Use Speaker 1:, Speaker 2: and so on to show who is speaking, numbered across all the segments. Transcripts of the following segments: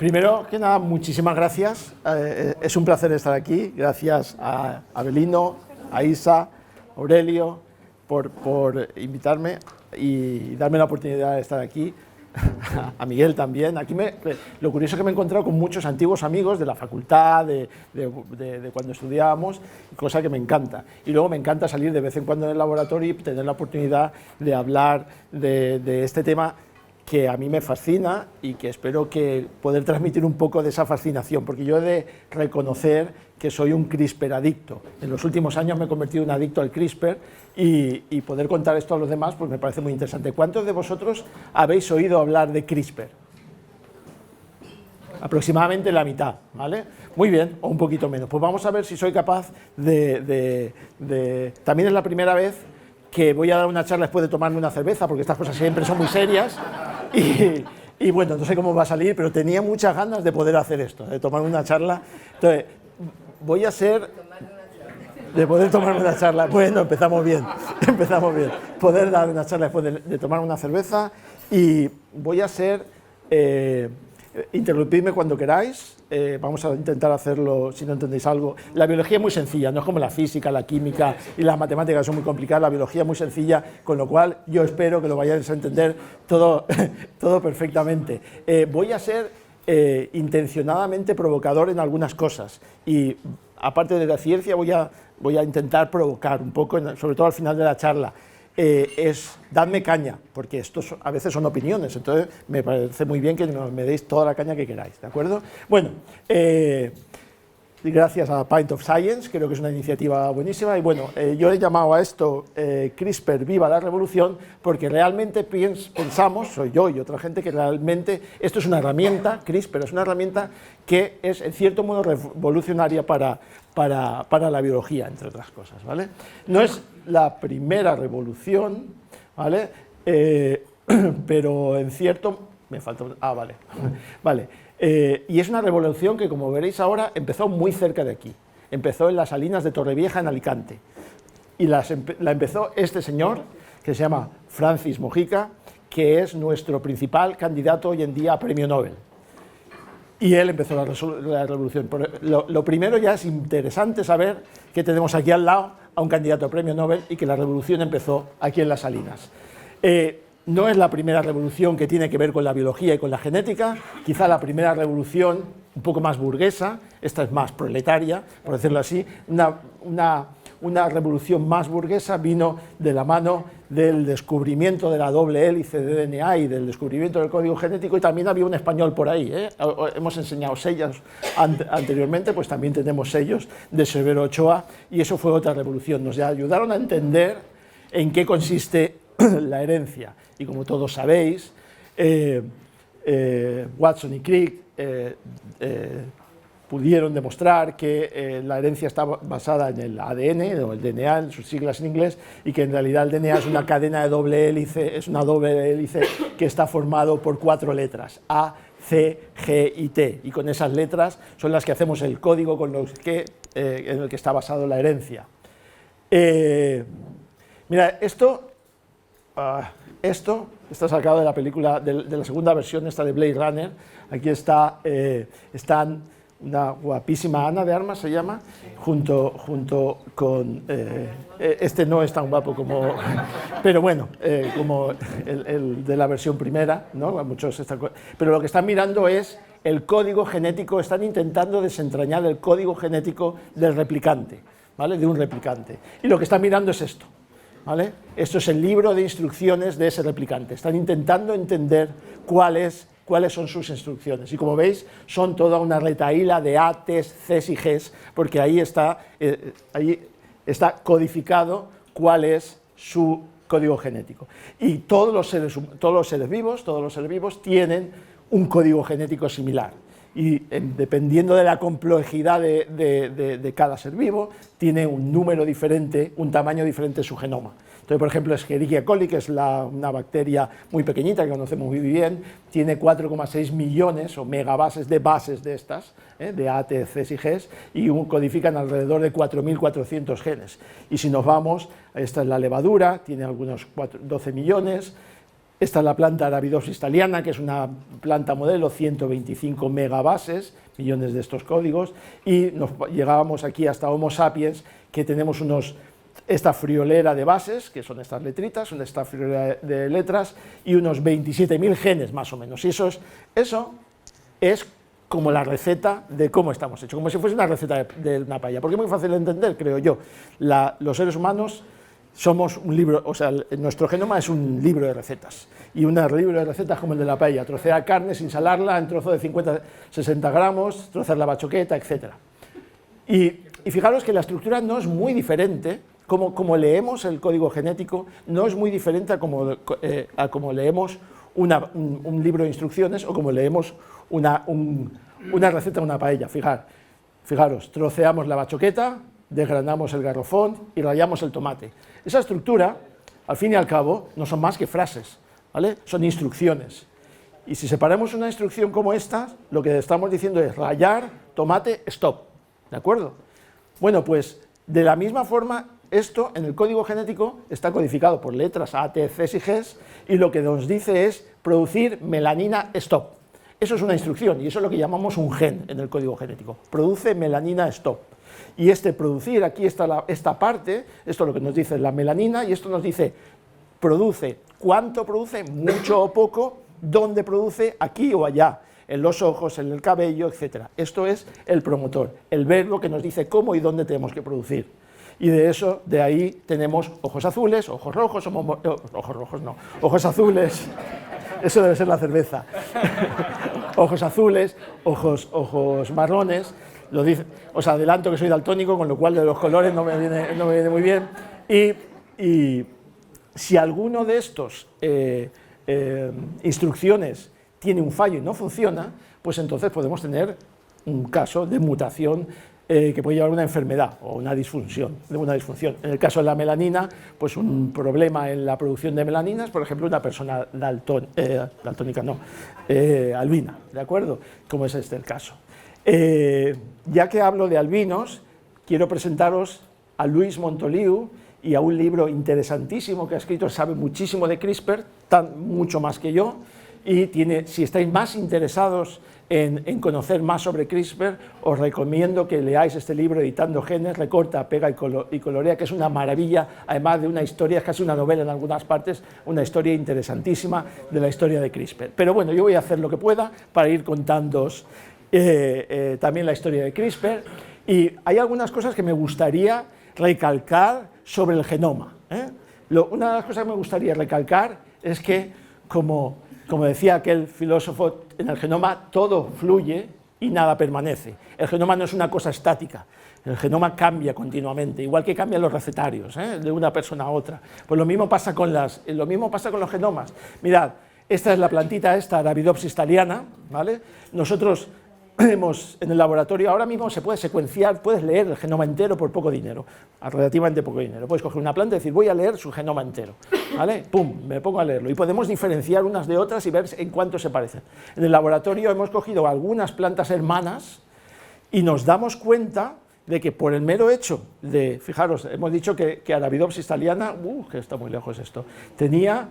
Speaker 1: Primero que nada, muchísimas gracias. Es un placer estar aquí. Gracias a Abelino, a Isa, a Aurelio, por invitarme y darme la oportunidad de estar aquí. A Miguel también. Lo curioso es que me he encontrado con muchos antiguos amigos de la facultad, de cuando estudiábamos, cosa que me encanta. Y luego me encanta salir de vez en cuando en el laboratorio y tener la oportunidad de hablar de este tema que a mí me fascina y que espero que poder transmitir un poco de esa fascinación, porque yo he de reconocer que soy un CRISPR adicto. En los últimos años me he convertido en adicto al CRISPR y poder contar esto a los demás pues me parece muy interesante. ¿Cuántos de vosotros habéis oído hablar de CRISPR? Aproximadamente la mitad, ¿vale? Muy bien, o un poquito menos. Pues vamos a ver si soy capaz También es la primera vez que voy a dar una charla después de tomarme una cerveza, porque estas cosas siempre son muy serias. Y bueno, no sé cómo va a salir, pero tenía muchas ganas de poder hacer esto, de tomar una charla. Entonces, voy a ser... De poder tomar una charla. Bueno, empezamos bien. Poder dar una charla después de tomar una cerveza. Y voy a ser... interrumpidme cuando queráis. Vamos a intentar hacerlo si no entendéis algo. La biología es muy sencilla, no es como la física, la química y las matemáticas son muy complicadas. La biología es muy sencilla, con lo cual yo espero que lo vayáis a entender todo perfectamente. Voy a ser intencionadamente provocador en algunas cosas y aparte de la ciencia voy a intentar provocar un poco, sobre todo al final de la charla. Dadme caña, porque estos a veces son opiniones, entonces me parece muy bien que me deis toda la caña que queráis, ¿de acuerdo? Bueno, gracias a Pint of Science, creo que es una iniciativa buenísima, y bueno, yo he llamado a esto CRISPR Viva la Revolución, porque realmente pensamos, soy yo y otra gente, que realmente esto es una herramienta, CRISPR es una herramienta que es en cierto modo revolucionaria para la biología, entre otras cosas, ¿vale? No es la primera revolución, ¿vale? Pero en cierto... Me falta... Ah, vale. Vale. Y es una revolución que, como veréis ahora, empezó muy cerca de aquí. Empezó en las salinas de Torrevieja, en Alicante. Y la empezó este señor, que se llama Francis Mojica, que es nuestro principal candidato hoy en día a premio Nobel. Y él empezó la revolución. Lo primero ya es interesante saber que tenemos aquí al lado a un candidato a premio Nobel y que la revolución empezó aquí en las Salinas. No es la primera revolución que tiene que ver con la biología y con la genética, quizá la primera revolución un poco más burguesa, esta es más proletaria, por decirlo así, una revolución más burguesa vino de la mano del descubrimiento de la doble hélice de DNA y del descubrimiento del código genético, y también había un español por ahí, ¿eh? Hemos enseñado sellos anteriormente, pues también tenemos sellos de Severo Ochoa, y eso fue otra revolución, nos ayudaron a entender en qué consiste la herencia, y como todos sabéis, Watson y Crick pudieron demostrar que la herencia está basada en el ADN, o el DNA, en sus siglas en inglés, y que en realidad el DNA es una cadena de doble hélice, es una doble hélice que está formado por 4 letras, A, C, G y T, y con esas letras son las que hacemos el código en el que está basado la herencia. Mira, esto está sacado de la película, de la segunda versión esta de Blade Runner. Aquí están una guapísima Ana de Armas, se llama, junto con... este no es tan guapo como... Pero bueno, como el de la versión primera, ¿no? Pero lo que están mirando es el código genético, están intentando desentrañar el código genético del replicante, ¿vale? De un replicante. Y lo que están mirando es esto, ¿vale? Esto es el libro de instrucciones de ese replicante. Están intentando entender cuáles son sus instrucciones. Y como veis, son toda una retahíla de A, T, C y G, porque ahí está codificado cuál es su código genético. Y todos los seres vivos tienen un código genético similar. Y dependiendo de la complejidad de cada ser vivo, tiene un número diferente, un tamaño diferente de su genoma. Entonces, por ejemplo, Escherichia coli, que es una bacteria muy pequeñita que conocemos muy bien, tiene 4,6 millones o megabases de estas, de A, T, C y G, y codifican alrededor de 4.400 genes. Y si nos vamos, esta es la levadura, tiene algunos 12 millones, Esta es la planta Arabidopsis thaliana, que es una planta modelo, 125 megabases, millones de estos códigos, y llegábamos aquí hasta Homo sapiens, que tenemos esta friolera de bases, que son estas letritas, esta friolera de letras, y unos 27.000 genes más o menos. Y eso es como la receta de cómo estamos hechos, como si fuese una receta de una paella, porque es muy fácil de entender, creo yo. Los seres humanos somos un libro, o sea, nuestro genoma es un libro de recetas, y un libro de recetas como el de la paella: trocear carne sin salarla en trozos de 50-60 gramos, trocear la bachoqueta, etc. Y fijaros que la estructura no es muy diferente, como leemos el código genético, no es muy diferente a como leemos un libro de instrucciones o como leemos una receta de una paella. Fijaros, troceamos la bachoqueta, desgranamos el garrofón y rallamos el tomate. Esa estructura, al fin y al cabo, no son más que frases, ¿vale? Son instrucciones. Y si separamos una instrucción como esta, lo que estamos diciendo es rallar, tomate, stop, ¿de acuerdo? Bueno, pues de la misma forma, esto en el código genético está codificado por letras A, T, C y G, y lo que nos dice es producir melanina, stop. Eso es una instrucción, y eso es lo que llamamos un gen en el código genético: produce melanina, stop. Y producir, aquí está esta parte, esto es lo que nos dice la melanina, y esto nos dice produce, cuánto produce, mucho o poco, dónde produce, aquí o allá, en los ojos, en el cabello, etc. Esto es el promotor, el verbo que nos dice cómo y dónde tenemos que producir. Y de ahí tenemos ojos azules, ojos rojos, ojos azules, eso debe ser la cerveza, ojos azules, ojos marrones. Os adelanto que soy daltónico, con lo cual de los colores no me viene muy bien. Y si alguno de estos instrucciones tiene un fallo y no funciona, pues entonces podemos tener un caso de mutación que puede llevar a una enfermedad o una disfunción. En el caso de la melanina, pues un problema en la producción de melaninas, por ejemplo, una persona daltónica, albina, ¿de acuerdo? Como es este el caso. Ya que hablo de albinos, quiero presentaros a Luis Montoliu y a un libro interesantísimo que ha escrito. Sabe muchísimo de CRISPR, mucho más que yo, y si estáis más interesados en conocer más sobre CRISPR, os recomiendo que leáis este libro, Editando genes, recorta, pega y colorea, que es una maravilla, además de una historia, es casi una novela en algunas partes, una historia interesantísima de la historia de CRISPR. Pero bueno, yo voy a hacer lo que pueda para ir contándoos también la historia de CRISPR, y hay algunas cosas que me gustaría recalcar sobre el genoma. Una de las cosas que me gustaría recalcar es que, como decía aquel filósofo, en el genoma todo fluye y nada permanece. El genoma no es una cosa estática, el genoma cambia continuamente, igual que cambian los recetarios, de una persona a otra. Pues lo mismo pasa con los genomas. Mirad, esta es la plantita Arabidopsis thaliana, ¿vale? Nosotros en el laboratorio ahora mismo se puede secuenciar, puedes leer el genoma entero por poco dinero, relativamente poco dinero. Puedes coger una planta y decir, voy a leer su genoma entero, ¿vale? Pum, me pongo a leerlo, y podemos diferenciar unas de otras y ver en cuánto se parecen. En el laboratorio hemos cogido algunas plantas hermanas y nos damos cuenta de que por el mero hecho de, fijaros, hemos dicho que Arabidopsis thaliana, que está muy lejos esto, tenía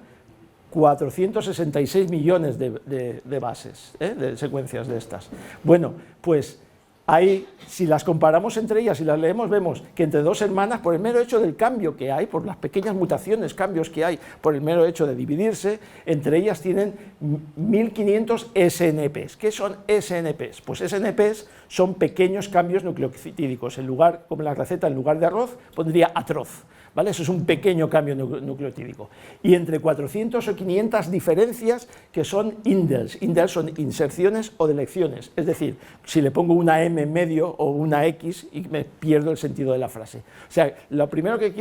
Speaker 1: 466 millones de bases, de secuencias de estas. Bueno, pues ahí, si las comparamos entre ellas y las leemos, vemos que entre dos hermanas, por el mero hecho del cambio que hay, por las pequeñas mutaciones, cambios que hay, por el mero hecho de dividirse, entre ellas tienen 1500 SNPs. ¿Qué son SNPs? Pues SNPs son pequeños cambios nucleotídicos. Como la receta, en lugar de arroz, pondría atroz, ¿vale? Eso es un pequeño cambio nucleotídico. Y entre 400 o 500 diferencias que son indels. Indels son inserciones o deleciones. Es decir, si le pongo una M en medio o una X y me pierdo el sentido de la frase. O sea, lo primero que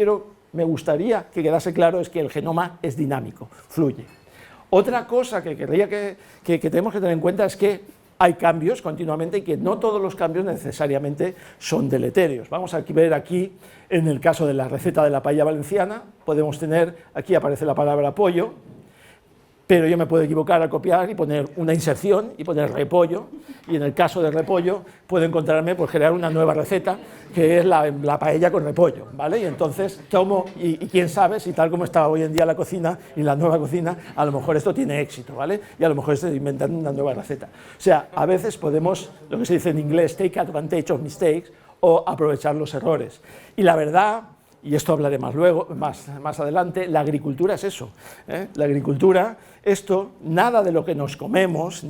Speaker 1: me gustaría que quedase claro es que el genoma es dinámico, fluye. Otra cosa que querría que tenemos que tener en cuenta es que hay cambios continuamente y que no todos los cambios necesariamente son deleterios. Vamos a ver aquí, en el caso de la receta de la paella valenciana, podemos tener, aquí aparece la palabra pollo, pero yo me puedo equivocar al copiar y poner una inserción y poner repollo, y en el caso de repollo puedo encontrarme, pues crear una nueva receta, que es la paella con repollo, ¿vale? Y entonces tomo, y quién sabe si tal como está hoy en día la cocina y la nueva cocina, a lo mejor esto tiene éxito, ¿vale? Y a lo mejor estoy inventando una nueva receta. O sea, a veces podemos, lo que se dice en inglés, take advantage of mistakes, o aprovechar los errores. Y la verdad, y esto hablaré más luego, más adelante, la agricultura es eso, ¿eh? La agricultura, nada de lo que nos comemos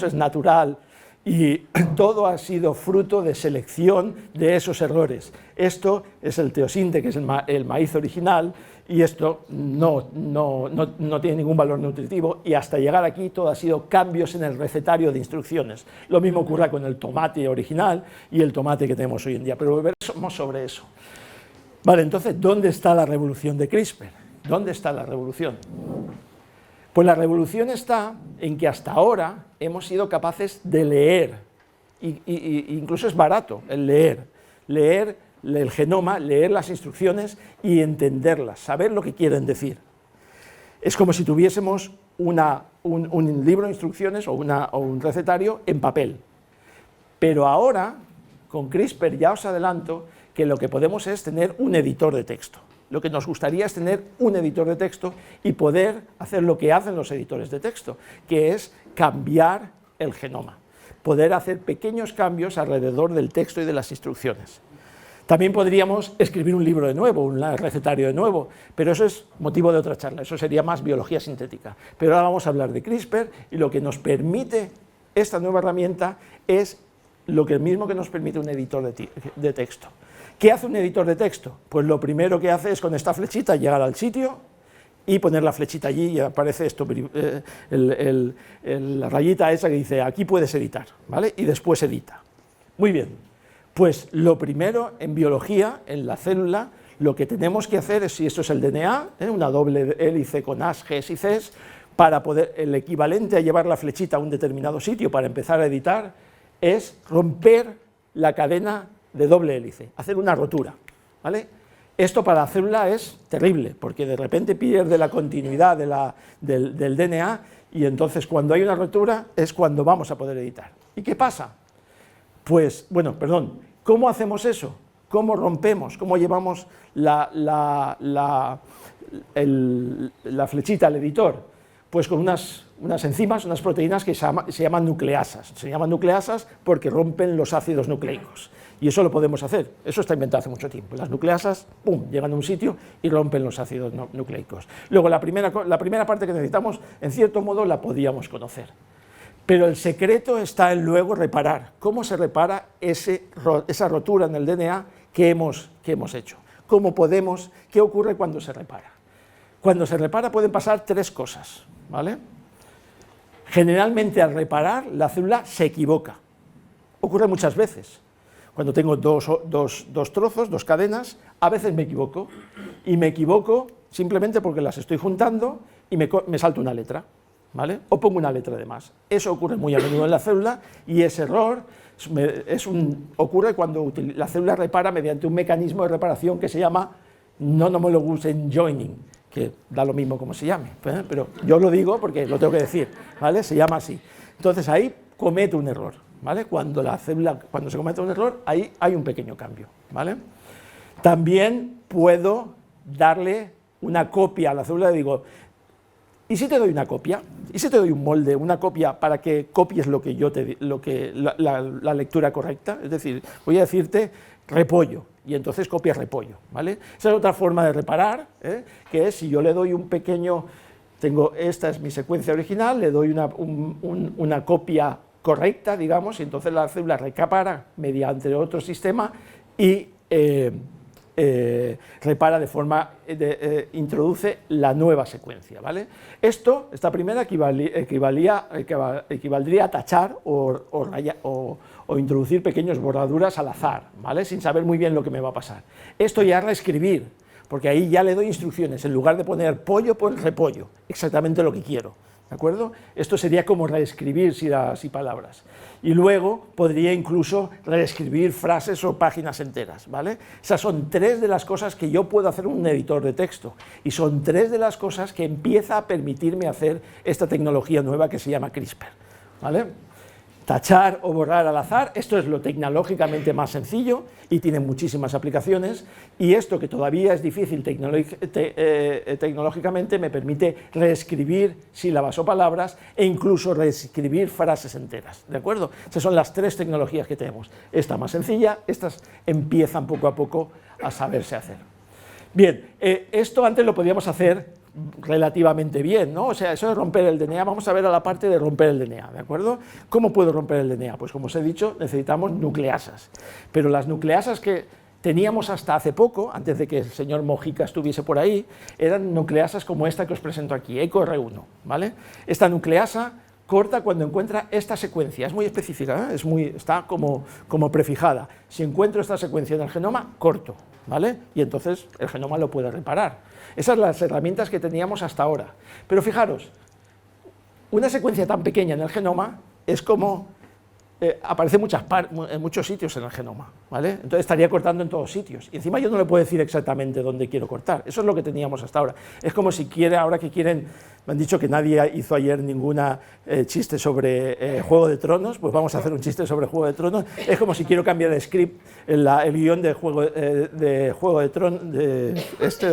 Speaker 1: es natural, y todo ha sido fruto de selección de esos errores. Esto es el teosinte, que es el maíz original, y esto no tiene ningún valor nutritivo, y hasta llegar aquí todo ha sido cambios en el recetario de instrucciones. Lo mismo ocurre con el tomate original y el tomate que tenemos hoy en día, pero veremos sobre eso. Vale, entonces, ¿dónde está la revolución de CRISPR? ¿Dónde está la revolución? Pues la revolución está en que hasta ahora hemos sido capaces de leer, incluso es barato el leer el genoma, leer las instrucciones y entenderlas, saber lo que quieren decir. Es como si tuviésemos un libro de instrucciones o un recetario en papel. Pero ahora, con CRISPR ya os adelanto que lo que podemos es tener un editor de texto. Lo que nos gustaría es tener un editor de texto y poder hacer lo que hacen los editores de texto, que es cambiar el genoma, poder hacer pequeños cambios alrededor del texto y de las instrucciones. También podríamos escribir un libro de nuevo, un recetario de nuevo, pero eso es motivo de otra charla, eso sería más biología sintética. Pero ahora vamos a hablar de CRISPR, y lo que nos permite esta nueva herramienta es lo mismo que nos permite un editor de texto. ¿Qué hace un editor de texto? Pues lo primero que hace es con esta flechita llegar al sitio y poner la flechita allí, y aparece esto, la rayita esa que dice aquí puedes editar, ¿vale? Y después edita. Muy bien, pues lo primero en biología, en la célula, lo que tenemos que hacer es, si esto es el DNA, una doble hélice con As, Gs y Cs, para poder, el equivalente a llevar la flechita a un determinado sitio para empezar a editar, es romper la cadena de doble hélice, hacer una rotura, ¿vale? Esto para la célula es terrible, porque de repente pierde la continuidad del DNA, y entonces cuando hay una rotura es cuando vamos a poder editar. ¿Y qué pasa? Pues, bueno, perdón, ¿cómo hacemos eso? ¿Cómo rompemos? ¿Cómo llevamos la flechita al editor? Pues con unas enzimas, unas proteínas que se llaman nucleasas. Se llaman nucleasas porque rompen los ácidos nucleicos. Y eso lo podemos hacer. Eso está inventado hace mucho tiempo. Las nucleasas, ¡pum!, llegan a un sitio y rompen los ácidos nucleicos. Luego, la primera parte que necesitamos, en cierto modo, la podíamos conocer. Pero el secreto está en luego reparar. ¿Cómo se repara esa rotura en el DNA que hemos hecho? ¿Qué ocurre cuando se repara? Cuando se repara pueden pasar tres cosas, ¿vale? Generalmente al reparar la célula se equivoca. Ocurre muchas veces. Cuando tengo dos trozos, dos cadenas, a veces me equivoco. Y me equivoco simplemente porque las estoy juntando y me salto una letra, ¿vale? O pongo una letra de más. Eso ocurre muy a menudo en la célula, y ese error ocurre cuando la célula repara mediante un mecanismo de reparación que se llama non-homologous enjoining, que da lo mismo como se llame, pero yo lo digo porque lo tengo que decir, ¿vale? Se llama así. Entonces ahí comete un error, ¿vale? Cuando se comete un error, ahí hay un pequeño cambio, ¿vale? También puedo darle una copia a la célula, y digo, ¿y si te doy una copia? ¿Y si te doy un molde, una copia para que copies la lectura correcta? Es decir, voy a decirte repollo, y entonces copias repollo, ¿vale? Esa es otra forma de reparar, que es si yo le doy un pequeño, esta es mi secuencia original, le doy una copia correcta, digamos, y entonces la célula recapara mediante otro sistema y repara de forma, introduce la nueva secuencia, ¿vale? Esta primera equivaldría a tachar o introducir pequeñas bordaduras al azar, ¿vale? Sin saber muy bien lo que me va a pasar. Esto ya es reescribir, porque ahí ya le doy instrucciones, en lugar de poner pollo, pon repollo, exactamente lo que quiero, ¿de acuerdo? Esto sería como reescribir así palabras. Y luego podría incluso reescribir frases o páginas enteras, ¿vale? Esas son tres de las cosas que yo puedo hacer en un editor de texto, y son tres de las cosas que empieza a permitirme hacer esta tecnología nueva que se llama CRISPR, ¿vale? tachar o borrar al azar. Esto es lo tecnológicamente más sencillo y tiene muchísimas aplicaciones, y esto, que todavía es difícil tecnológicamente, me permite reescribir sílabas o palabras e incluso reescribir frases enteras, ¿de acuerdo? Esas son las tres tecnologías que tenemos. Esta más sencilla, estas empiezan poco a poco a saberse hacer. Bien, esto antes lo podíamos hacer relativamente bien, ¿no? O sea, eso de romper el DNA, vamos a ver a la parte de romper el DNA, ¿de acuerdo? ¿Cómo puedo romper el DNA? Pues como os he dicho, necesitamos nucleasas, pero las nucleasas que teníamos hasta hace poco, antes de que el señor Mojica estuviese por ahí, eran nucleasas como esta que os presento aquí, EcoR1, ¿vale? Esta nucleasa corta cuando encuentra esta secuencia, es muy específica, ¿eh? Está como prefijada. Si encuentro esta secuencia en el genoma, corto, ¿vale? Y entonces el genoma lo puede reparar. Esas son las herramientas que teníamos hasta ahora. Pero fijaros, una secuencia tan pequeña en el genoma es como aparece en muchos sitios en el genoma, ¿vale? Entonces estaría cortando en todos sitios. Y encima yo no le puedo decir exactamente dónde quiero cortar. Eso es lo que teníamos hasta ahora. Es como si ahora que quieren, me han dicho que nadie hizo ayer ninguna chiste sobre Juego de Tronos, pues vamos a hacer un chiste sobre Juego de Tronos. Es como si quiero cambiar el script, el guión de Juego de Tronos, de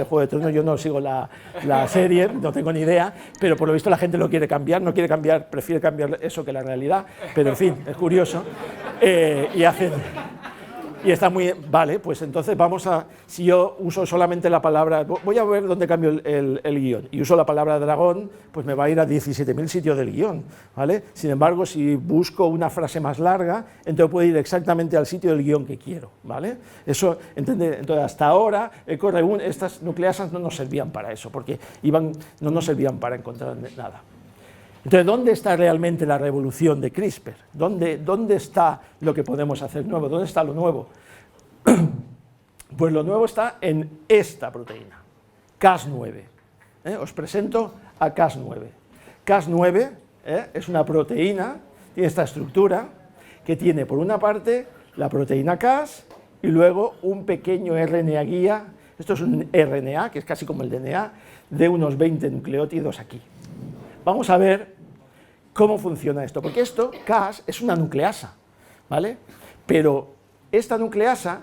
Speaker 1: Juego de Tronos. Yo no sigo la serie, no tengo ni idea, pero por lo visto la gente lo quiere cambiar, no quiere cambiar, prefiere cambiar eso que la realidad, pero en fin, es curioso. Y está muy... Vale, pues entonces vamos a... Si yo uso solamente la palabra... Voy a ver dónde cambio el guión, y uso la palabra dragón, pues me va a ir a 17.000 sitios del guión, ¿vale? Sin embargo, si busco una frase más larga, entonces puedo ir exactamente al sitio del guión que quiero, ¿vale? Eso, ¿entendés? Entonces, hasta ahora, estas nucleasas no nos servían para eso, porque no nos servían para encontrar nada. Entonces, ¿dónde está realmente la revolución de CRISPR? ¿Dónde está lo que podemos hacer nuevo? ¿Dónde está lo nuevo? Pues lo nuevo está en esta proteína, Cas9. Os presento a Cas9. Cas9 es una proteína, tiene esta estructura, que tiene por una parte la proteína Cas y luego un pequeño RNA guía. Esto es un RNA, que es casi como el DNA, de unos 20 nucleótidos aquí. Vamos a ver cómo funciona esto, porque esto, Cas, es una nucleasa, ¿vale? Pero esta nucleasa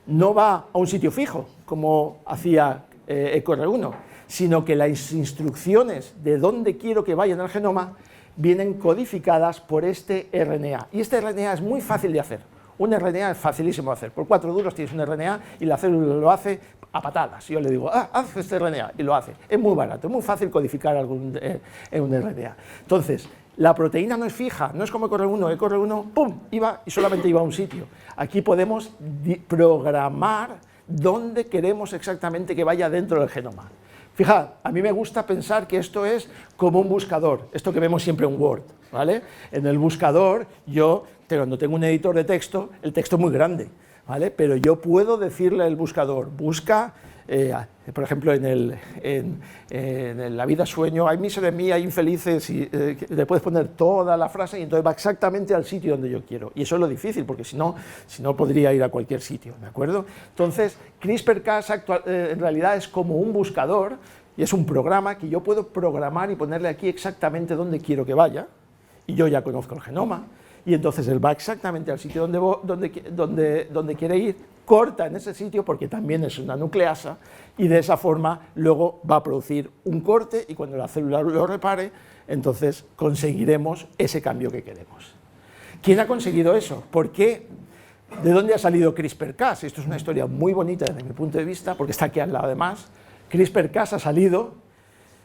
Speaker 1: no va a un sitio fijo, como hacía EcoR1, sino que las instrucciones de dónde quiero que vaya en el genoma vienen codificadas por este RNA. Y este RNA es muy fácil de hacer. Un RNA es facilísimo de hacer. Por 4 duros tienes un RNA y la célula lo hace a patadas. Yo le digo, haz este RNA, y lo hace. Es muy barato, es muy fácil codificar un RNA. Entonces, la proteína no es fija, no es como EcoR1. EcoR1, ¡pum!, iba y solamente iba a un sitio. Aquí podemos programar dónde queremos exactamente que vaya dentro del genoma. Fijad, a mí me gusta pensar que esto es como un buscador, esto que vemos siempre en Word, ¿vale? En el buscador, cuando tengo un editor de texto, el texto es muy grande, ¿vale? Pero yo puedo decirle al buscador, busca, por ejemplo, en La vida sueño, hay miseria mía, hay infelices, y le puedes poner toda la frase y entonces va exactamente al sitio donde yo quiero. Y eso es lo difícil, porque si no podría ir a cualquier sitio, ¿de acuerdo? Entonces, CRISPR-Cas en realidad es como un buscador, y es un programa que yo puedo programar y ponerle aquí exactamente donde quiero que vaya, y yo ya conozco el genoma, y entonces él va exactamente al sitio donde quiere ir, corta en ese sitio porque también es una nucleasa, y de esa forma luego va a producir un corte, y cuando la célula lo repare, entonces conseguiremos ese cambio que queremos. ¿Quién ha conseguido eso? ¿Por qué? ¿De dónde ha salido CRISPR-Cas? Esto es una historia muy bonita desde mi punto de vista, porque está aquí al lado además. CRISPR-Cas ha salido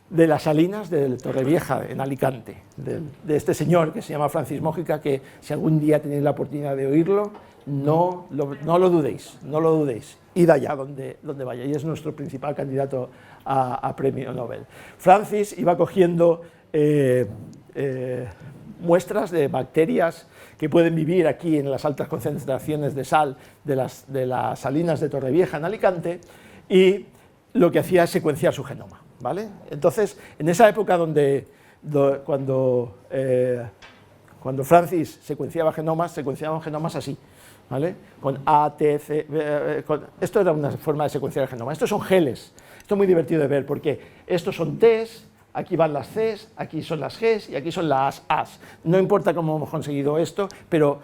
Speaker 1: de las salinas de Torrevieja, en Alicante, de este señor que se llama Francis Mojica, que si algún día tenéis la oportunidad de oírlo, no lo dudéis, id allá donde vaya, y es nuestro principal candidato a premio Nobel. Francis iba cogiendo muestras de bacterias que pueden vivir aquí en las altas concentraciones de sal de las salinas de Torrevieja, en Alicante, y lo que hacía es secuenciar su genoma, ¿vale? Entonces, en esa época cuando Francis secuenciaban genomas así, ¿vale? Con A, T, C, esto era una forma de secuenciar el genoma. Estos son geles, esto es muy divertido de ver, porque estos son Ts, aquí van las Cs, aquí son las Gs y aquí son las As. No importa cómo hemos conseguido esto, pero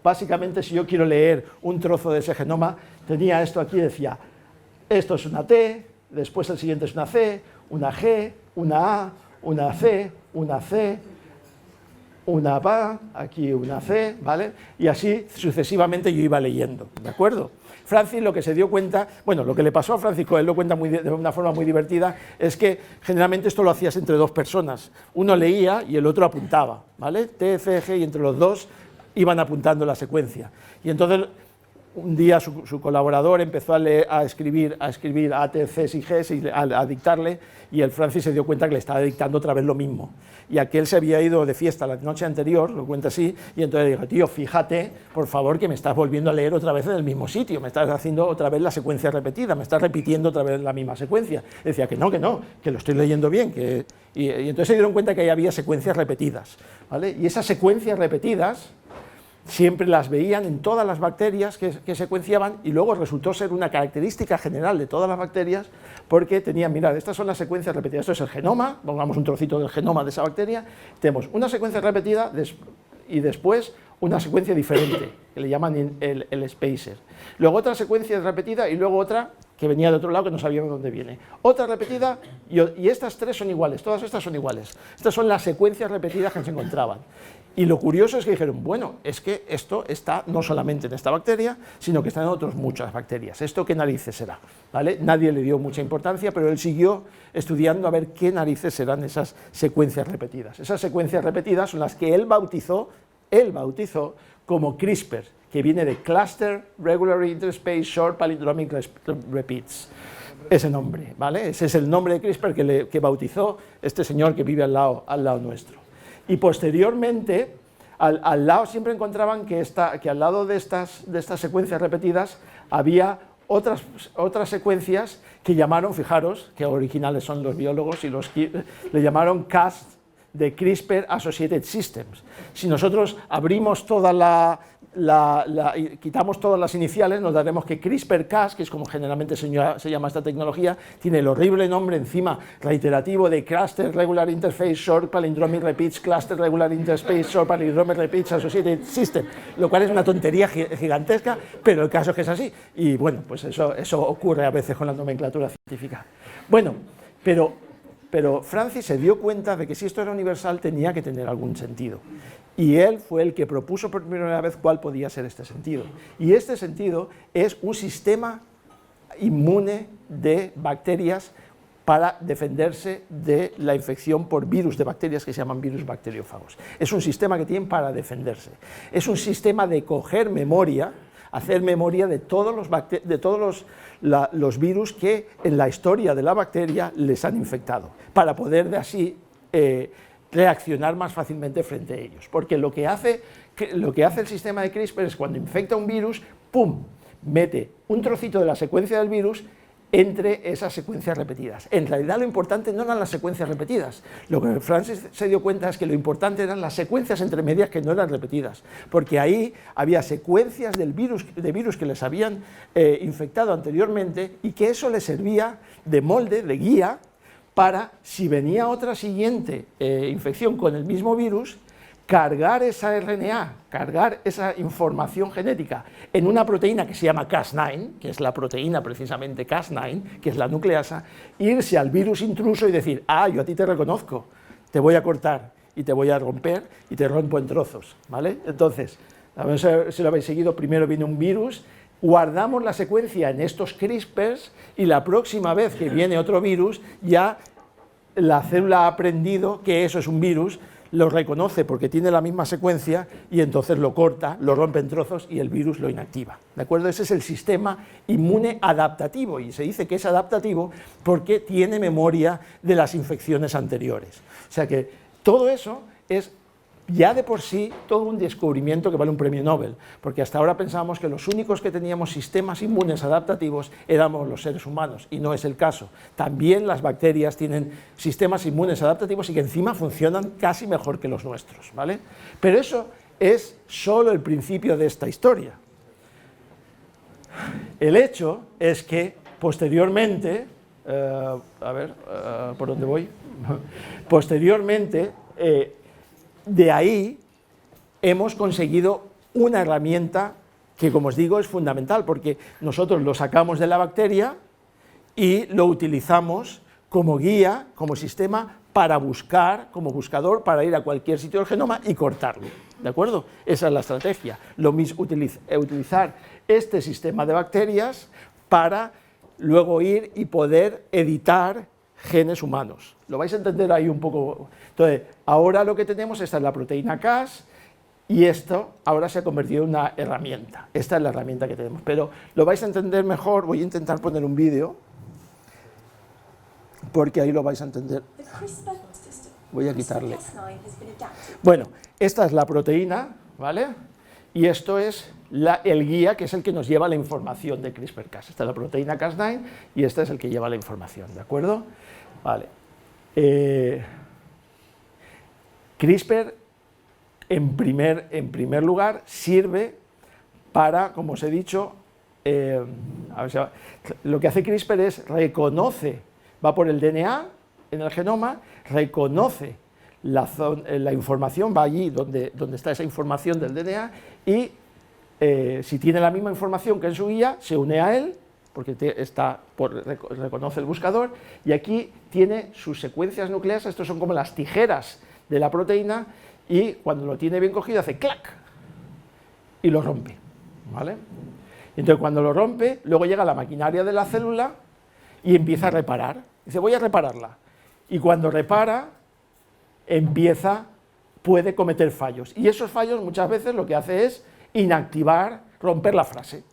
Speaker 1: básicamente si yo quiero leer un trozo de ese genoma, tenía esto aquí, decía, esto es una T, después el siguiente es una C, una G, una A, una C, una C, una PA, aquí una C, ¿vale? Y así sucesivamente yo iba leyendo, ¿de acuerdo? Francis lo que se dio cuenta, bueno, lo que le pasó a Francisco, él lo cuenta de una forma muy divertida, es que generalmente esto lo hacías entre dos personas. Uno leía y el otro apuntaba, ¿vale? T, F, G, y entre los dos iban apuntando la secuencia. Y entonces un día su colaborador empezó a escribir A, T, C y G a dictarle, y el Francis se dio cuenta que le estaba dictando otra vez lo mismo. Y aquel se había ido de fiesta la noche anterior, lo cuenta así, y entonces le dijo, tío, fíjate, por favor, que me estás volviendo a leer otra vez en el mismo sitio, me estás haciendo otra vez la secuencia repetida, me estás repitiendo otra vez la misma secuencia. Decía que no, que lo estoy leyendo bien, y entonces se dieron cuenta que ahí había secuencias repetidas, ¿vale? Y esas secuencias repetidas siempre las veían en todas las bacterias que secuenciaban, y luego resultó ser una característica general de todas las bacterias, porque tenían, mirad, estas son las secuencias repetidas, esto es el genoma, pongamos un trocito del genoma de esa bacteria, tenemos una secuencia repetida y después una secuencia diferente, que le llaman el spacer. Luego otra secuencia repetida y luego otra que venía de otro lado que no sabíamos dónde viene. Otra repetida y estas tres son iguales, todas estas son iguales. Estas son las secuencias repetidas que se encontraban. Y lo curioso es que dijeron, bueno, es que esto está no solamente en esta bacteria, sino que está en otras muchas bacterias. ¿Esto qué narices será? ¿Vale? Nadie le dio mucha importancia, pero él siguió estudiando a ver qué narices serán esas secuencias repetidas. Esas secuencias repetidas son las que él bautizó como CRISPR, que viene de Cluster Regular Interspace Short Palindromic Repeats. Ese nombre, ¿vale? Ese es el nombre de CRISPR que bautizó este señor que vive al lado nuestro. Y posteriormente, al lado siempre encontraban que al lado de estas secuencias repetidas había otras secuencias que llamaron, fijaros, que originales son los biólogos, y le llamaron Cas de CRISPR Associated Systems. Si nosotros abrimos quitamos todas las iniciales, nos daremos que CRISPR-Cas, que es como generalmente se llama esta tecnología, tiene el horrible nombre encima reiterativo de Cluster Regular Interface Short Palindromic Repeats, Cluster Regular Interface Short Palindromic Repeats Associated System, lo cual es una tontería gigantesca, pero el caso es que es así. Y bueno, pues eso ocurre a veces con la nomenclatura científica. Bueno, pero Francis se dio cuenta de que si esto era universal tenía que tener algún sentido. Y él fue el que propuso por primera vez cuál podía ser este sentido. Y este sentido es un sistema inmune de bacterias para defenderse de la infección por virus de bacterias que se llaman virus bacteriófagos. Es un sistema que tienen para defenderse. Es un sistema de coger memoria, hacer memoria de todos los virus que en la historia de la bacteria les han infectado, para poder de así reaccionar más fácilmente frente a ellos. Porque lo que hace el sistema de CRISPR es cuando infecta un virus, ¡pum!, mete un trocito de la secuencia del virus entre esas secuencias repetidas. En realidad lo importante no eran las secuencias repetidas. Lo que Francis se dio cuenta es que lo importante eran las secuencias entre medias que no eran repetidas, porque ahí había secuencias de virus que les habían infectado anteriormente, y que eso les servía de molde, de guía, para, si venía otra siguiente infección con el mismo virus, cargar esa RNA, cargar esa información genética en una proteína que se llama Cas9, que es la proteína precisamente Cas9, que es la nucleasa, irse al virus intruso y decir, yo a ti te reconozco, te voy a cortar y te voy a romper y te rompo en trozos, ¿vale? Entonces, a ver si lo habéis seguido, primero viene un virus, guardamos la secuencia en estos CRISPRs y la próxima vez que viene otro virus, ya la célula ha aprendido que eso es un virus, lo reconoce porque tiene la misma secuencia y entonces lo corta, lo rompe en trozos y el virus lo inactiva. ¿De acuerdo? Ese es el sistema inmune adaptativo, y se dice que es adaptativo porque tiene memoria de las infecciones anteriores. O sea que todo eso es ya de por sí todo un descubrimiento que vale un premio Nobel, porque hasta ahora pensábamos que los únicos que teníamos sistemas inmunes adaptativos éramos los seres humanos, y no es el caso. También las bacterias tienen sistemas inmunes adaptativos y que encima funcionan casi mejor que los nuestros, ¿vale? Pero eso es solo el principio de esta historia. El hecho es que posteriormente a ver, ¿por dónde voy? Posteriormente, de ahí hemos conseguido una herramienta que, como os digo, es fundamental, porque nosotros lo sacamos de la bacteria y lo utilizamos como guía, como sistema para buscar, como buscador, para ir a cualquier sitio del genoma y cortarlo, ¿de acuerdo? Esa es la estrategia, lo mismo, utilizar este sistema de bacterias para luego ir y poder editar genes humanos. Lo vais a entender ahí un poco. Entonces, ahora lo que tenemos, esta es la proteína Cas, y esto ahora se ha convertido en una herramienta. Esta es la herramienta que tenemos, pero lo vais a entender mejor. Voy a intentar poner un vídeo, porque ahí lo vais a entender. Voy a quitarle. Bueno, esta es la proteína, ¿vale? Y esto es el guía, que es el que nos lleva la información de CRISPR-Cas. Esta es la proteína Cas9 y este es el que lleva la información, ¿de acuerdo? Vale. CRISPR, en primer lugar, sirve para, como os he dicho, lo que hace CRISPR es reconoce, va por el DNA en el genoma, reconoce la información, va allí donde está esa información del DNA y si tiene la misma información que en su guía, se une a él, porque reconoce el buscador, y aquí tiene sus secuencias nucleares. Estos son como las tijeras de la proteína, y cuando lo tiene bien cogido hace clac y lo rompe, ¿vale? Entonces cuando lo rompe, luego llega la maquinaria de la célula y empieza a reparar. Dice, voy a repararla. Y cuando repara, puede cometer fallos. Y esos fallos muchas veces lo que hace es inactivar, romper la frase,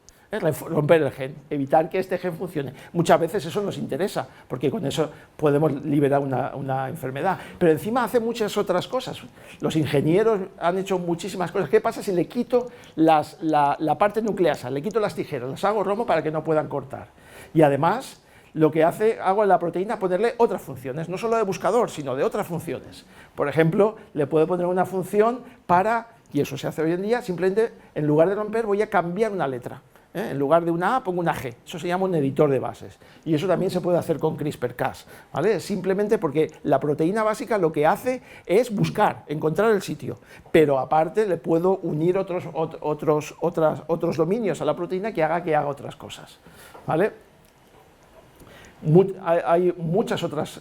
Speaker 1: romper el gen, evitar que este gen funcione. Muchas veces eso nos interesa, porque con eso podemos liberar una enfermedad. Pero encima hace muchas otras cosas. Los ingenieros han hecho muchísimas cosas. ¿Qué pasa si le quito la parte nucleasa, le quito las tijeras, las hago romo para que no puedan cortar? Y además, lo que hago en la proteína es ponerle otras funciones, no solo de buscador, sino de otras funciones. Por ejemplo, le puedo poner una función para, y eso se hace hoy en día, simplemente en lugar de romper voy a cambiar una letra. En lugar de una A pongo una G, eso se llama un editor de bases. Y eso también se puede hacer con CRISPR-Cas, ¿vale? Simplemente porque la proteína básica lo que hace es buscar, encontrar el sitio, pero aparte le puedo unir otros dominios a la proteína que haga otras cosas, ¿vale? Hay muchas otras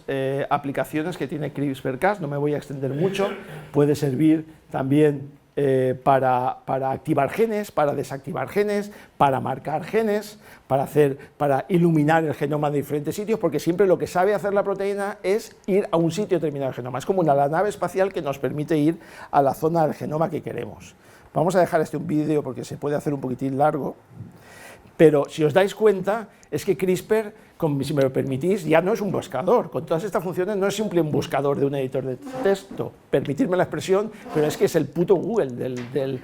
Speaker 1: aplicaciones que tiene CRISPR-Cas, no me voy a extender mucho. Puede servir también para activar genes, para desactivar genes, para marcar genes, para iluminar el genoma de diferentes sitios, porque siempre lo que sabe hacer la proteína es ir a un sitio determinado del genoma. Es como la nave espacial que nos permite ir a la zona del genoma que queremos. Vamos a dejar un vídeo porque se puede hacer un poquitín largo. Pero si os dais cuenta, es que CRISPR, si me lo permitís, ya no es un buscador. Con todas estas funciones no es simple un buscador de un editor de texto, permitirme la expresión, pero es que es el puto Google,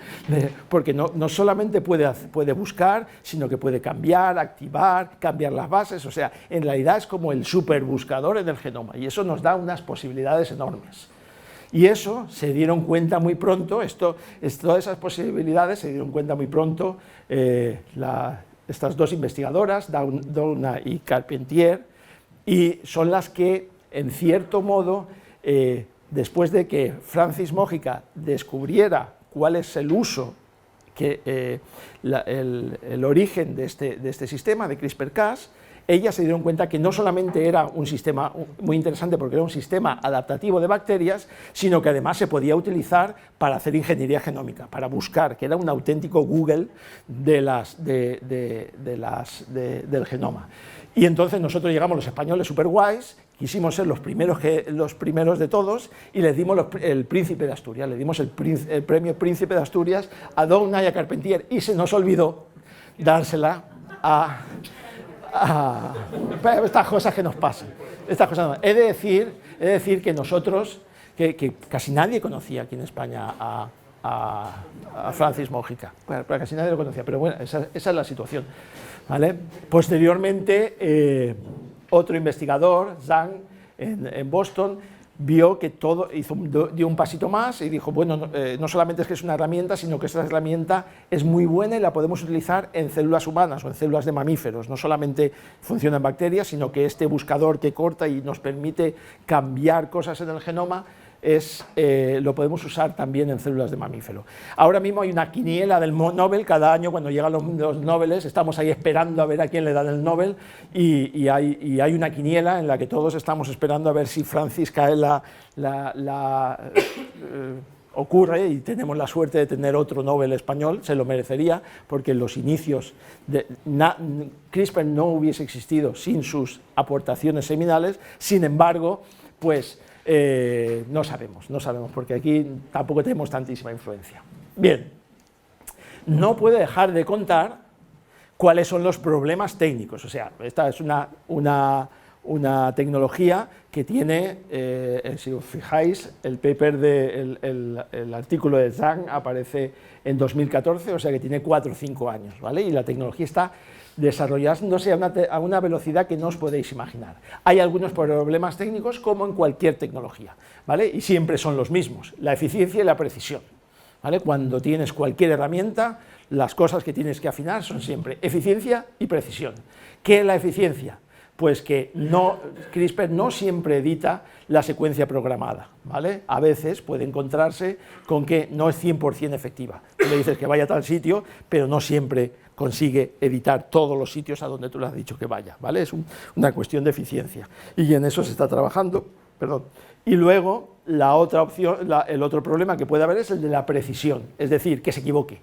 Speaker 1: porque no solamente puede buscar, sino que puede cambiar, activar, cambiar las bases. O sea, en realidad es como el superbuscador en el genoma, y eso nos da unas posibilidades enormes. Y eso se dieron cuenta muy pronto, todas esas posibilidades se dieron cuenta muy pronto estas dos investigadoras, Doudna y Carpentier, y son las que, en cierto modo, después de que Francis Mojica descubriera cuál es el uso, el origen de este sistema, de CRISPR-Cas, ellas se dieron cuenta que no solamente era un sistema muy interesante porque era un sistema adaptativo de bacterias, sino que además se podía utilizar para hacer ingeniería genómica, para buscar, que era un auténtico Google del genoma. Y entonces nosotros llegamos, los españoles super guays, quisimos ser los primeros de todos y les dimos el Príncipe de Asturias, le dimos el premio Príncipe de Asturias a Doudna y a Carpentier, y se nos olvidó dársela a estas cosas que nos pasan. He de decir que nosotros, que casi nadie conocía aquí en España a Francis Mojica, casi nadie lo conocía, pero bueno, esa es la situación, ¿vale? Posteriormente, otro investigador, Zhang, en Boston, vio que dio un pasito más y dijo, bueno, no solamente es que es una herramienta, sino que esta herramienta es muy buena y la podemos utilizar en células humanas o en células de mamíferos. No solamente funciona en bacterias, sino que este buscador que corta y nos permite cambiar cosas en el genoma, lo podemos usar también en células de mamífero. Ahora mismo hay una quiniela del Nobel, cada año cuando llegan los Nobeles estamos ahí esperando a ver a quién le dan el Nobel y hay una quiniela en la que todos estamos esperando a ver si Francis Caela ocurre y tenemos la suerte de tener otro Nobel español, se lo merecería, porque en los inicios CRISPR no hubiese existido sin sus aportaciones seminales. Sin embargo, pues no sabemos, porque aquí tampoco tenemos tantísima influencia. Bien, no puedo dejar de contar cuáles son los problemas técnicos. O sea, esta es una tecnología que tiene, si os fijáis, el paper el artículo de Zhang aparece en 2014, o sea que tiene 4 o 5 años, ¿vale? Y la tecnología está desarrollándose a una velocidad que no os podéis imaginar. Hay algunos problemas técnicos como en cualquier tecnología, ¿vale? Y siempre son los mismos, la eficiencia y la precisión, ¿vale? Cuando tienes cualquier herramienta, las cosas que tienes que afinar son siempre eficiencia y precisión. ¿Qué es la eficiencia? Pues que CRISPR no siempre edita la secuencia programada, ¿vale? A veces puede encontrarse con que no es 100% efectiva. Tú le dices que vaya a tal sitio, pero no siempre consigue editar todos los sitios a donde tú le has dicho que vaya, ¿vale? Es una cuestión de eficiencia y en eso se está trabajando, perdón. Y luego la otra opción, el otro problema que puede haber es el de la precisión, es decir, que se equivoque.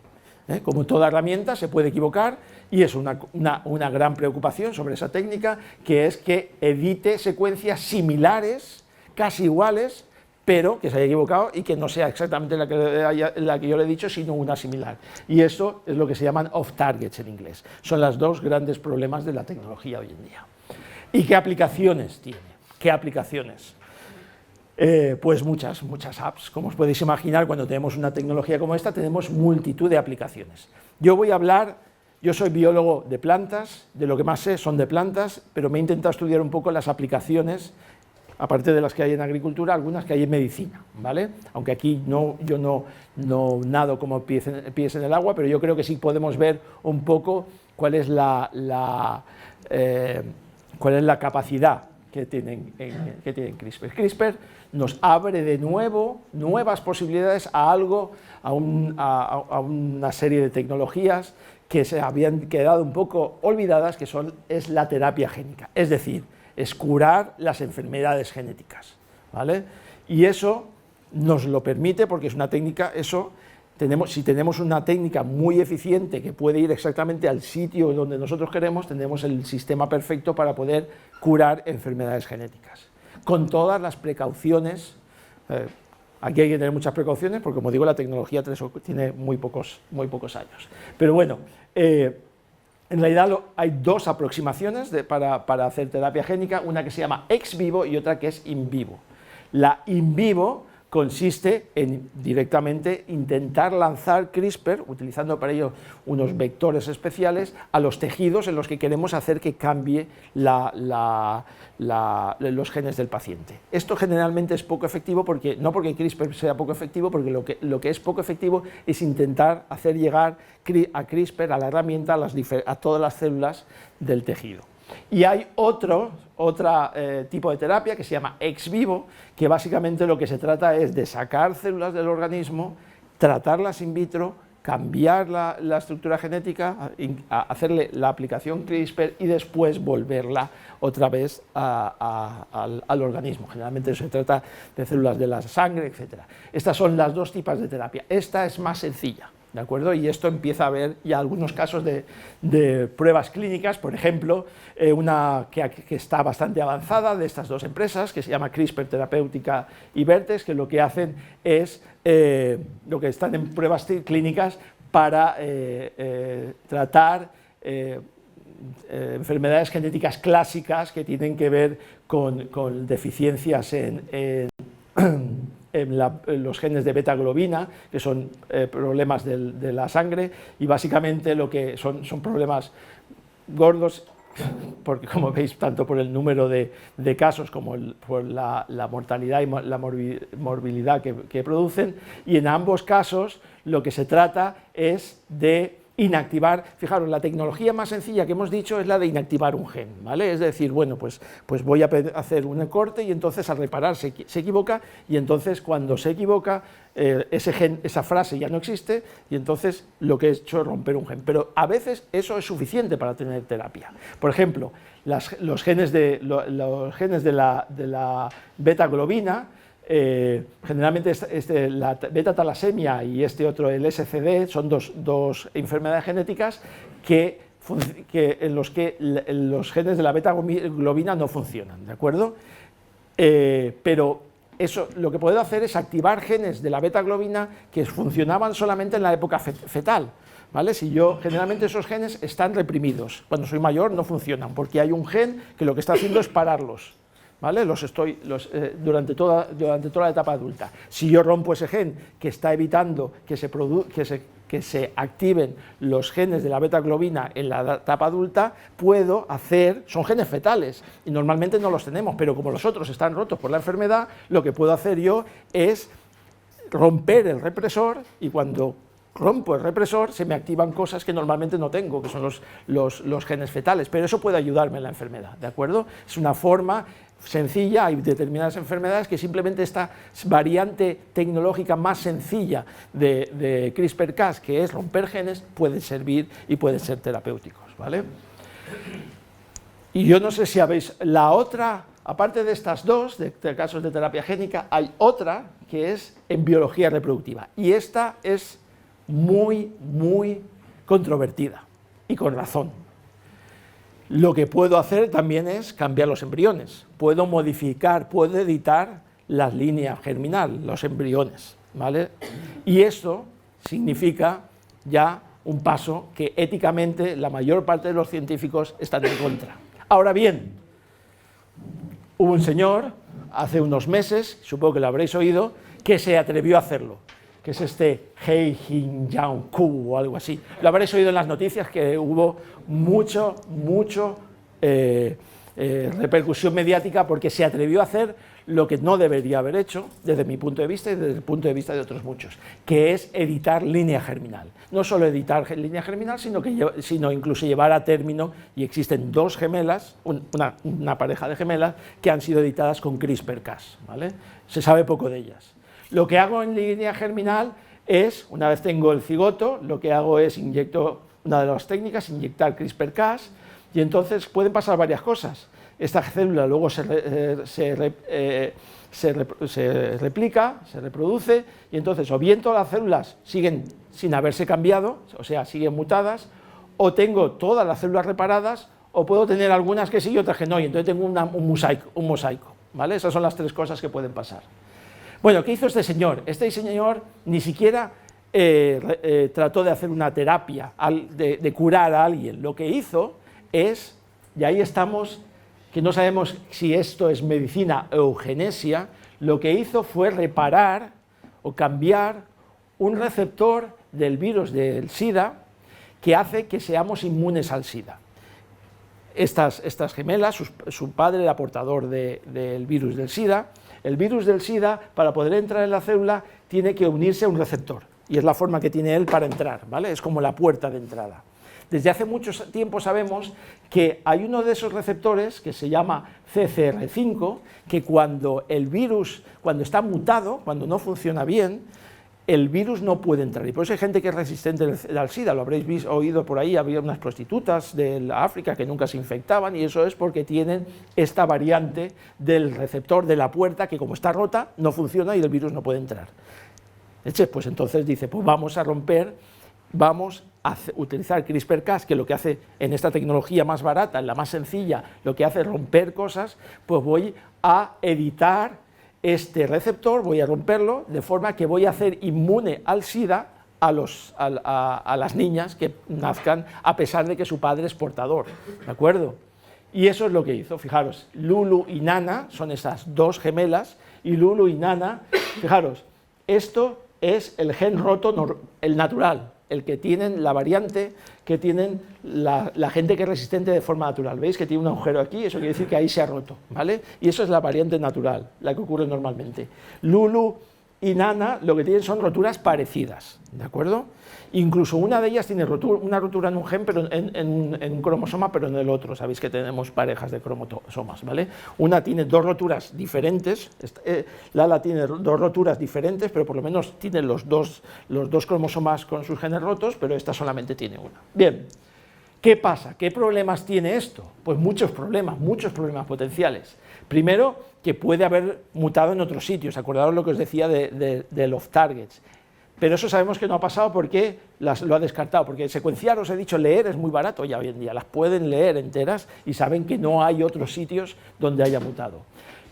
Speaker 1: Como toda herramienta se puede equivocar y es una gran preocupación sobre esa técnica, que es que edite secuencias similares, casi iguales, pero que se haya equivocado y que no sea exactamente la que yo le he dicho, sino una similar. Y eso es lo que se llaman off-targets en inglés. Son los dos grandes problemas de la tecnología hoy en día. ¿Y qué aplicaciones tiene? ¿Qué aplicaciones? Pues muchas apps. Como os podéis imaginar, cuando tenemos una tecnología como esta, tenemos multitud de aplicaciones. Yo soy biólogo de plantas, de lo que más sé son de plantas, pero me he intentado estudiar un poco las aplicaciones, aparte de las que hay en agricultura, algunas que hay en medicina, ¿vale? Aunque aquí yo no nado como pies en el agua, pero yo creo que sí podemos ver un poco cuál es la capacidad que tienen CRISPR. CRISPR nos abre de nuevo nuevas posibilidades a una serie de tecnologías que se habían quedado un poco olvidadas, que es la terapia génica, es decir, es curar las enfermedades genéticas, ¿vale? Y eso nos lo permite porque es una técnica, si tenemos una técnica muy eficiente que puede ir exactamente al sitio donde nosotros queremos, tenemos el sistema perfecto para poder curar enfermedades genéticas. Con todas las precauciones, aquí hay que tener muchas precauciones porque, como digo, la tecnología tiene muy pocos años. Pero bueno, en realidad hay dos aproximaciones para hacer terapia génica, una que se llama ex vivo y otra que es in vivo. La in vivo consiste en directamente intentar lanzar CRISPR, utilizando para ello unos vectores especiales, a los tejidos en los que queremos hacer que cambie los genes del paciente. Esto generalmente es poco efectivo, no porque CRISPR sea poco efectivo, porque lo que es poco efectivo es intentar hacer llegar a CRISPR, a la herramienta, a todas las células del tejido. Y hay otro tipo de terapia que se llama ex vivo, que básicamente lo que se trata es de sacar células del organismo, tratarlas in vitro, cambiar la estructura genética, hacerle la aplicación CRISPR y después volverla otra vez al organismo. Generalmente se trata de células de la sangre, etc. Estas son las dos tipos de terapia. Esta es más sencilla, ¿de acuerdo? Y esto empieza a haber ya algunos casos de pruebas clínicas, por ejemplo, una que está bastante avanzada de estas dos empresas, que se llama CRISPR Terapéutica y Vertex, que lo que hacen es, lo que están en pruebas clínicas para tratar enfermedades genéticas clásicas que tienen que ver con deficiencias en los genes de beta-globina, que son problemas de la sangre, y básicamente lo que son problemas gordos porque como veis, tanto por el número de casos como por la mortalidad y la morbilidad que producen, y en ambos casos lo que se trata es de inactivar. Fijaros, la tecnología más sencilla que hemos dicho es la de inactivar un gen, ¿vale? Es decir, bueno, pues voy a hacer un corte y entonces al reparar se equivoca, y entonces cuando se equivoca ese gen, esa frase ya no existe, y entonces lo que he hecho es romper un gen. Pero a veces eso es suficiente para tener terapia. Por ejemplo, los genes de la beta-globina, generalmente la beta-talasemia y este otro, el SCD, son dos enfermedades genéticas en los que los genes de la beta-globina no funcionan, ¿de acuerdo? Pero eso, lo que puedo hacer es activar genes de la beta-globina que funcionaban solamente en la época fetal, ¿vale? Generalmente esos genes están reprimidos, cuando soy mayor no funcionan, porque hay un gen que lo que está haciendo es pararlos, ¿vale? Durante toda la etapa adulta. Si yo rompo ese gen que está evitando que se activen los genes de la beta-globina en la etapa adulta, son genes fetales, y normalmente no los tenemos, pero como los otros están rotos por la enfermedad, lo que puedo hacer yo es romper el represor, y cuando rompo el represor se me activan cosas que normalmente no tengo, que son los genes fetales, pero eso puede ayudarme en la enfermedad, ¿de acuerdo? Es una forma sencilla. Hay determinadas enfermedades que simplemente esta variante tecnológica más sencilla de CRISPR-Cas, que es romper genes, puede servir y pueden ser terapéuticos, ¿vale? Y yo no sé si habéis la otra, aparte de estas dos, de casos de terapia génica, hay otra que es en biología reproductiva, y esta es muy, muy controvertida, y con razón. Lo que puedo hacer también es cambiar los embriones, puedo modificar, puedo editar la línea germinal, los embriones, ¿vale? Y esto significa ya un paso que éticamente la mayor parte de los científicos están en contra. Ahora bien, hubo un señor hace unos meses, supongo que lo habréis oído, que se atrevió a hacerlo, que es este He Jin-Yang Ku o algo así. Lo habréis oído en las noticias, que hubo mucho repercusión mediática porque se atrevió a hacer lo que no debería haber hecho, desde mi punto de vista y desde el punto de vista de otros muchos, que es editar línea germinal. No solo editar línea germinal, sino incluso llevar a término, y existen dos gemelas, una pareja de gemelas, que han sido editadas con CRISPR-Cas, ¿vale? Se sabe poco de ellas. Lo que hago en línea germinal es, una vez tengo el cigoto, lo que hago es una de las técnicas, inyectar CRISPR-Cas, y entonces pueden pasar varias cosas. Esta célula luego se replica, se reproduce, y entonces o bien todas las células siguen sin haberse cambiado, o sea, siguen mutadas, o tengo todas las células reparadas, o puedo tener algunas que sí y otras que no, y entonces tengo un mosaico, ¿vale? Esas son las tres cosas que pueden pasar. Bueno, ¿qué hizo este señor? Este señor ni siquiera trató de hacer una terapia, de curar a alguien. Lo que hizo es, y ahí estamos, que no sabemos si esto es medicina o eugenesia, lo que hizo fue reparar o cambiar un receptor del virus del SIDA que hace que seamos inmunes al SIDA. Estas gemelas, su padre era portador del virus del SIDA. El virus del SIDA, para poder entrar en la célula, tiene que unirse a un receptor, y es la forma que tiene él para entrar, ¿vale? Es como la puerta de entrada. Desde hace mucho tiempo sabemos que hay uno de esos receptores que se llama CCR5, que cuando el virus, cuando está mutado, cuando no funciona bien, el virus no puede entrar, y por eso hay gente que es resistente al SIDA. Lo habréis oído por ahí, había unas prostitutas de África que nunca se infectaban, y eso es porque tienen esta variante del receptor de la puerta que, como está rota, no funciona y el virus no puede entrar. Pues entonces dice, pues vamos a utilizar CRISPR-Cas, que lo que hace en esta tecnología más barata, en la más sencilla, lo que hace es romper cosas, pues voy a editar este receptor, voy a romperlo, de forma que voy a hacer inmune al SIDA a las niñas que nazcan a pesar de que su padre es portador, ¿de acuerdo? Y eso es lo que hizo. Fijaros, Lulu y Nana son esas dos gemelas, y Lulu y Nana, fijaros, esto es el gen roto, el natural, el que tienen, la variante que tienen la gente que es resistente de forma natural. ¿Veis que tiene un agujero aquí? Eso quiere decir que ahí se ha roto, ¿vale? Y eso es la variante natural, la que ocurre normalmente. Lulu y Nana lo que tienen son roturas parecidas, ¿de acuerdo? Incluso una de ellas tiene una rotura en un gen, pero en un cromosoma, pero en el otro. Sabéis que tenemos parejas de cromosomas, ¿vale? Una tiene dos roturas diferentes, Lala tiene dos roturas diferentes, pero por lo menos tiene los dos cromosomas con sus genes rotos, pero esta solamente tiene una. Bien, ¿qué pasa? ¿Qué problemas tiene esto? Pues muchos problemas potenciales. Primero, que puede haber mutado en otros sitios. Acordaos lo que os decía de off targets. Pero eso sabemos que no ha pasado porque lo ha descartado, porque secuenciar, os he dicho, leer es muy barato ya hoy en día, las pueden leer enteras y saben que no hay otros sitios donde haya mutado.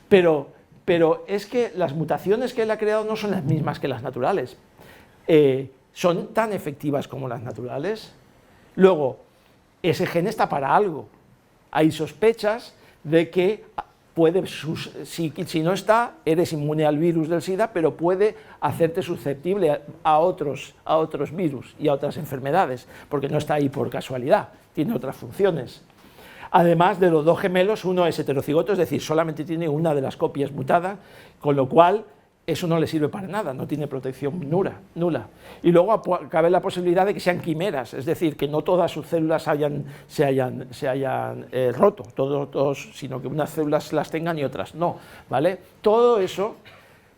Speaker 1: Pero es que las mutaciones que él ha creado no son las mismas que las naturales. ¿Son tan efectivas como las naturales? Luego, ese gen está para algo. Hay sospechas de que si no está, eres inmune al virus del SIDA, pero puede hacerte susceptible a otros virus y a otras enfermedades, porque no está ahí por casualidad, tiene otras funciones. Además de los dos gemelos, uno es heterocigoto, es decir, solamente tiene una de las copias mutada, con lo cual eso no le sirve para nada, no tiene protección nula. Y luego cabe la posibilidad de que sean quimeras, es decir, que no todas sus células se hayan roto, todos, sino que unas células las tengan y otras no, ¿vale? Todo eso,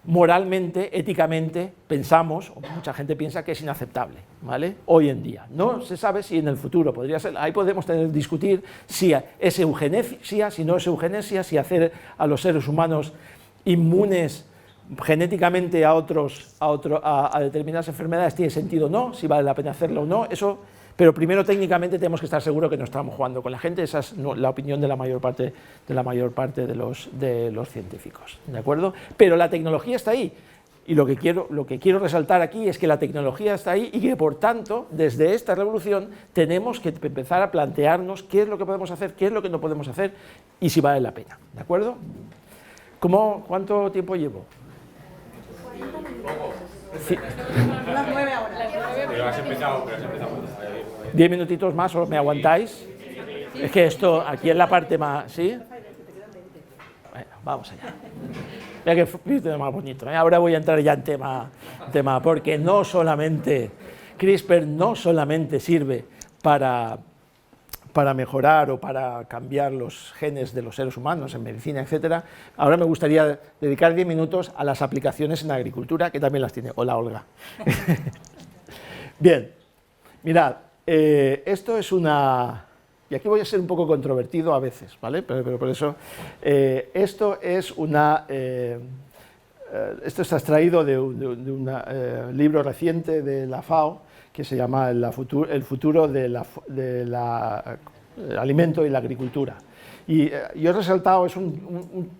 Speaker 1: moralmente, éticamente, pensamos, o mucha gente piensa que es inaceptable, ¿vale? Hoy en día. No se sabe si en el futuro podría ser, ahí podemos discutir si es eugenesia, si no es eugenesia, si hacer a los seres humanos inmunes genéticamente a determinadas enfermedades tiene sentido o no, si vale la pena hacerlo o no, eso, pero primero técnicamente tenemos que estar seguros que no estamos jugando con la gente, esa es la opinión de la mayor parte de los científicos, ¿de acuerdo? Pero la tecnología está ahí, y lo que quiero resaltar aquí es que la tecnología está ahí y que por tanto, desde esta revolución, tenemos que empezar a plantearnos qué es lo que podemos hacer, qué es lo que no podemos hacer y si vale la pena, ¿de acuerdo? ¿Cuánto tiempo llevo? Sí.
Speaker 2: Las 9 ahora.
Speaker 3: Pero has empezado.
Speaker 1: 10 minutitos más, ¿o me aguantáis? Es que esto, aquí en la parte más... ¿Sí? Bueno, vamos allá. Mira que vídeo más bonito, ¿eh? Ahora voy a entrar ya en tema, porque no solamente... CRISPR no solamente sirve para mejorar o para cambiar los genes de los seres humanos en medicina, etcétera. Ahora me gustaría dedicar 10 minutos a las aplicaciones en agricultura, que también las tiene. Hola, Olga. Bien, mirad, esto es una... Y aquí voy a ser un poco controvertido a veces, ¿vale? Pero por eso... esto es una... esto está extraído de un libro reciente de la FAO, que se llama El futuro del alimento y la agricultura. Y yo he resaltado, es un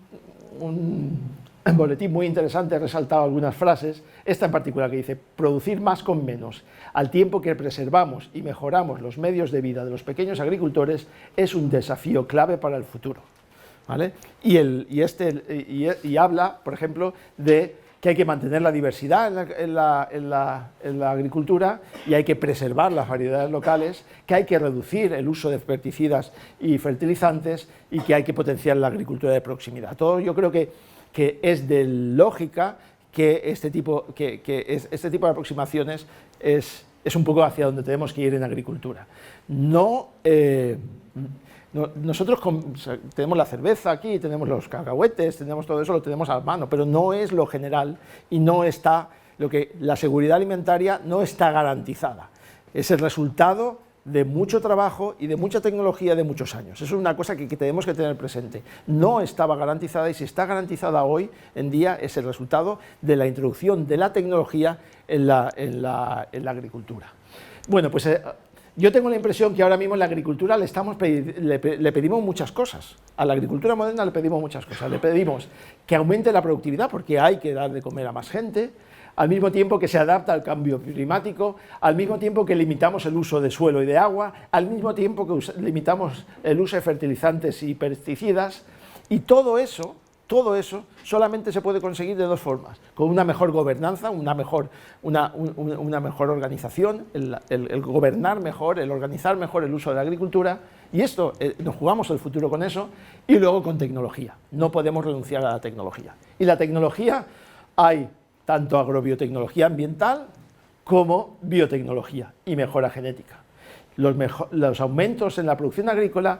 Speaker 1: boletín muy interesante, he resaltado algunas frases, esta en particular que dice: producir más con menos, al tiempo que preservamos y mejoramos los medios de vida de los pequeños agricultores, es un desafío clave para el futuro, ¿vale? Y habla, por ejemplo, de que hay que mantener la diversidad en la agricultura y hay que preservar las variedades locales, que hay que reducir el uso de pesticidas y fertilizantes y que hay que potenciar la agricultura de proximidad. Todo yo creo que es de lógica que este tipo de aproximaciones es un poco hacia donde tenemos que ir en agricultura. Nosotros tenemos la cerveza aquí, tenemos los cacahuetes, tenemos todo eso, lo tenemos a la mano, pero no es lo general y no está, la seguridad alimentaria no está garantizada. Es el resultado de mucho trabajo y de mucha tecnología de muchos años. Eso es una cosa que tenemos que tener presente. No estaba garantizada y si está garantizada hoy en día es el resultado de la introducción de la tecnología en la agricultura. Bueno, pues... yo tengo la impresión que ahora mismo en la agricultura le pedimos muchas cosas. A la agricultura moderna le pedimos muchas cosas. Le pedimos que aumente la productividad porque hay que dar de comer a más gente, al mismo tiempo que se adapta al cambio climático, al mismo tiempo que limitamos el uso de suelo y de agua, al mismo tiempo que limitamos el uso de fertilizantes y pesticidas. Y todo eso Todo eso solamente se puede conseguir de dos formas: con una mejor gobernanza, una mejor organización, el gobernar mejor, el organizar mejor el uso de la agricultura, y esto nos jugamos el futuro con eso, y luego con tecnología. No podemos renunciar a la tecnología. Y la tecnología, hay tanto agrobiotecnología ambiental como biotecnología y mejora genética. Los aumentos en la producción agrícola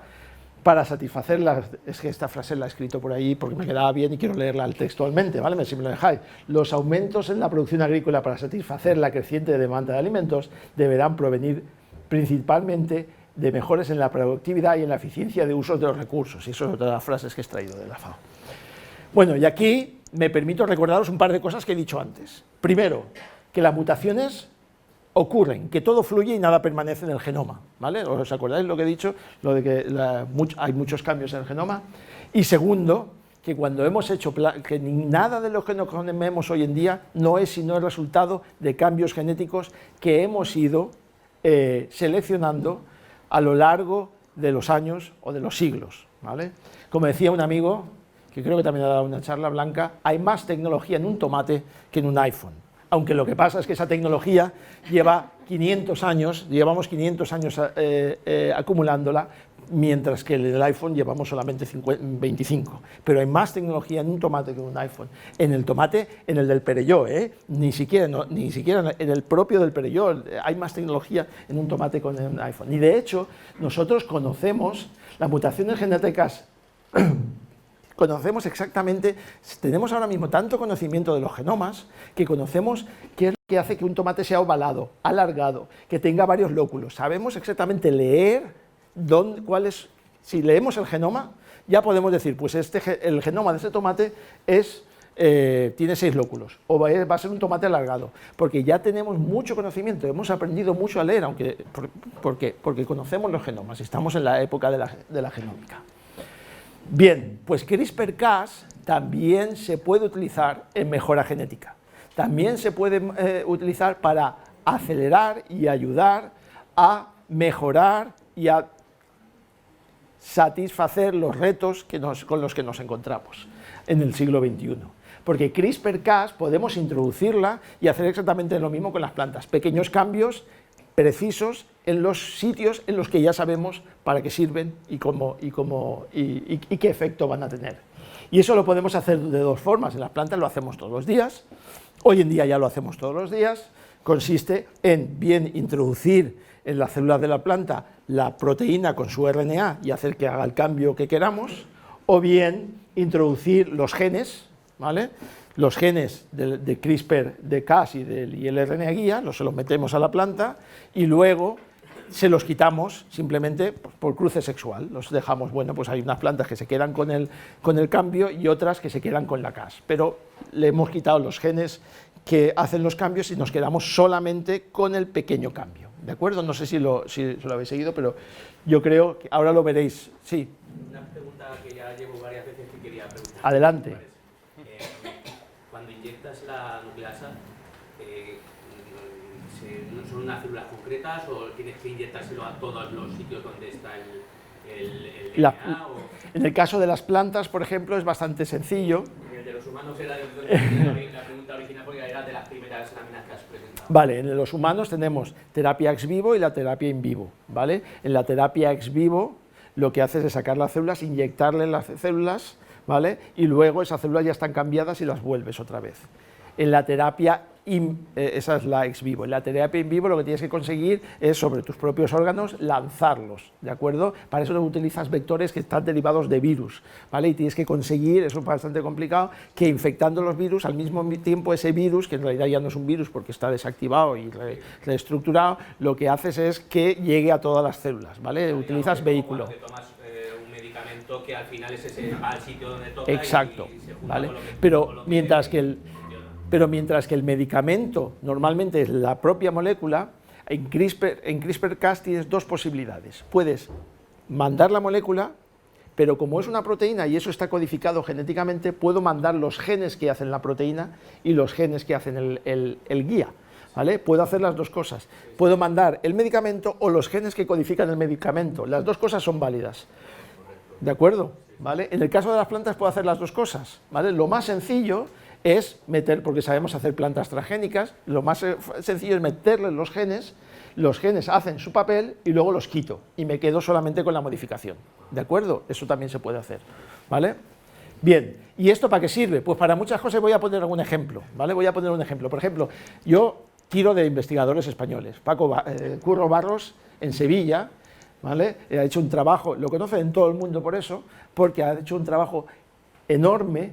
Speaker 1: para satisfacer es que esta frase la he escrito por ahí porque me quedaba bien y quiero leerla textualmente, ¿vale? Si me lo dejáis. Los aumentos en la producción agrícola para satisfacer la creciente demanda de alimentos deberán provenir principalmente de mejoras en la productividad y en la eficiencia de uso de los recursos. Y eso es otra de las frases que he extraído de la FAO. Bueno, y aquí me permito recordaros un par de cosas que he dicho antes. Primero, que las mutaciones ocurren, que todo fluye y nada permanece en el genoma, ¿vale? ¿Os acordáis lo que he dicho? Lo de que hay muchos cambios en el genoma. Y segundo, que cuando hemos hecho, que nada de lo que nos conocemos hoy en día no es sino el resultado de cambios genéticos que hemos ido seleccionando a lo largo de los años o de los siglos, ¿vale? Como decía un amigo, que creo que también ha dado una charla, Blanca, hay más tecnología en un tomate que en un iPhone. Aunque lo que pasa es que esa tecnología lleva 500 años, llevamos 500 años acumulándola, mientras que en el iPhone llevamos solamente 25. Pero hay más tecnología en un tomate que en un iPhone. En el tomate, en el del Perelló, ni siquiera en el propio del Perelló, hay más tecnología en un tomate que en un iPhone. Y de hecho, nosotros conocemos las mutaciones genéticas. Conocemos exactamente, tenemos ahora mismo tanto conocimiento de los genomas que conocemos qué es lo que hace que un tomate sea ovalado, alargado, que tenga varios lóculos. Sabemos exactamente leer si leemos el genoma, ya podemos decir, pues el genoma de este tomate tiene 6 lóculos, o va a ser un tomate alargado, porque ya tenemos mucho conocimiento, hemos aprendido mucho a leer, porque conocemos los genomas, estamos en la época de la genómica. Bien, pues CRISPR-Cas también se puede utilizar en mejora genética. También se puede utilizar para acelerar y ayudar a mejorar y a satisfacer los retos con los que nos encontramos en el siglo XXI. Porque CRISPR-Cas podemos introducirla y hacer exactamente lo mismo con las plantas. Pequeños cambios precisos en los sitios en los que ya sabemos para qué sirven y qué efecto van a tener. Y eso lo podemos hacer de dos formas. En las plantas lo hacemos todos los días, hoy en día ya lo hacemos todos los días. Consiste en bien introducir en las células de la planta la proteína con su RNA y hacer que haga el cambio que queramos, o bien introducir los genes, ¿vale? Los genes de CRISPR, de Cas y el RNA guía, se los metemos a la planta y luego se los quitamos simplemente por cruce sexual. Los dejamos, bueno, pues hay unas plantas que se quedan con el cambio y otras que se quedan con la Cas, pero le hemos quitado los genes que hacen los cambios y nos quedamos solamente con el pequeño cambio, ¿de acuerdo? No sé si lo habéis seguido, pero yo creo que ahora lo veréis. Sí.
Speaker 3: Una pregunta que ya llevo varias veces que quería preguntar.
Speaker 1: Adelante.
Speaker 3: Cuando inyectas la nucleasa, ¿son unas células concretas o tienes que inyectárselo a todos los sitios donde está el DNA?
Speaker 1: En el caso de las plantas, por ejemplo, es bastante sencillo.
Speaker 3: En el de los humanos era la pregunta original porque era de las primeras láminas que has presentado.
Speaker 1: Vale, en los humanos tenemos terapia ex vivo y la terapia in vivo, ¿vale? En la terapia ex vivo lo que haces es sacar las células, inyectarle las células, ¿vale? Y luego esas células ya están cambiadas y las vuelves otra vez. En la terapia esa es la ex vivo. En la terapia in vivo lo que tienes que conseguir es sobre tus propios órganos lanzarlos, ¿de acuerdo? Para eso utilizas vectores que están derivados de virus, ¿vale? Y tienes que conseguir, eso es bastante complicado, que infectando los virus, al mismo tiempo ese virus, que en realidad ya no es un virus porque está desactivado y reestructurado, lo que haces es que llegue a todas las células, ¿vale? Utilizas vehículo.
Speaker 3: Que al final es ese va al sitio donde toca.
Speaker 1: Exacto,
Speaker 3: y se junta,
Speaker 1: ¿vale?
Speaker 3: con lo que,
Speaker 1: Pero mientras que el medicamento normalmente es la propia molécula, en CRISPR-Cas tienes dos posibilidades. Puedes mandar la molécula, pero como es una proteína y eso está codificado genéticamente, puedo mandar los genes que hacen la proteína y los genes que hacen el guía, ¿vale? Puedo hacer las dos cosas. Puedo mandar el medicamento o los genes que codifican el medicamento. Las dos cosas son válidas. ¿De acuerdo? ¿Vale? En el caso de las plantas puedo hacer las dos cosas, ¿vale? Lo más sencillo es meter, porque sabemos hacer plantas transgénicas, lo más sencillo es meterle los genes hacen su papel y luego los quito y me quedo solamente con la modificación, ¿de acuerdo? Eso también se puede hacer, ¿vale? Bien, ¿y esto para qué sirve? Pues para muchas cosas. Voy a poner algún ejemplo, ¿vale? Voy a poner un ejemplo. Por ejemplo, yo tiro de investigadores españoles. Curro Barros, en Sevilla, ¿vale? Ha hecho un trabajo, lo conocen todo el mundo por eso, porque ha hecho un trabajo enorme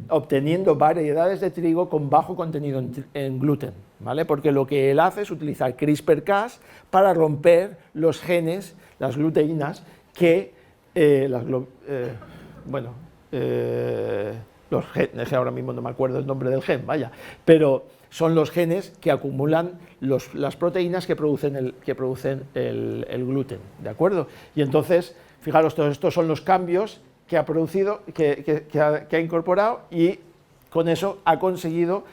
Speaker 1: obteniendo variedades de trigo con bajo contenido en gluten, ¿vale? Porque lo que él hace es utilizar CRISPR-Cas para romper los genes, las gluteínas, que los genes, ahora mismo no me acuerdo el nombre del gen, vaya, pero son los genes que acumulan las proteínas que producen el gluten, ¿de acuerdo? Y entonces, fijaros, todos estos son los cambios que ha producido, que ha incorporado, y con eso ha conseguido,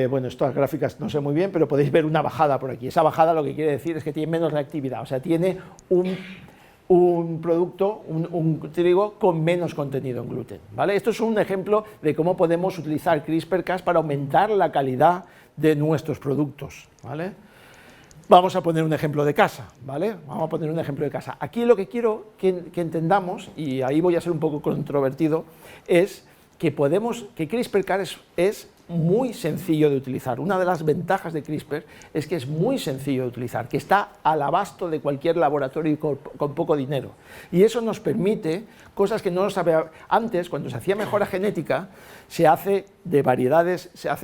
Speaker 1: bueno, estas gráficas no sé muy bien, pero podéis ver una bajada por aquí. Esa bajada lo que quiere decir es que tiene menos reactividad, o sea, tiene un producto, un trigo con menos contenido en gluten, ¿vale? Esto es un ejemplo de cómo podemos utilizar CRISPR-Cas para aumentar la calidad de nuestros productos, ¿vale? Vamos a poner un ejemplo de casa, ¿vale? Vamos a poner un ejemplo de casa. Aquí lo que quiero que entendamos, y ahí voy a ser un poco controvertido, es que CRISPR-Cas es muy sencillo de utilizar. Una de las ventajas de CRISPR es que es muy sencillo de utilizar, que está al abasto de cualquier laboratorio con poco dinero. Y eso nos permite cosas que no lo sabía antes. Cuando se hacía mejora genética, se hace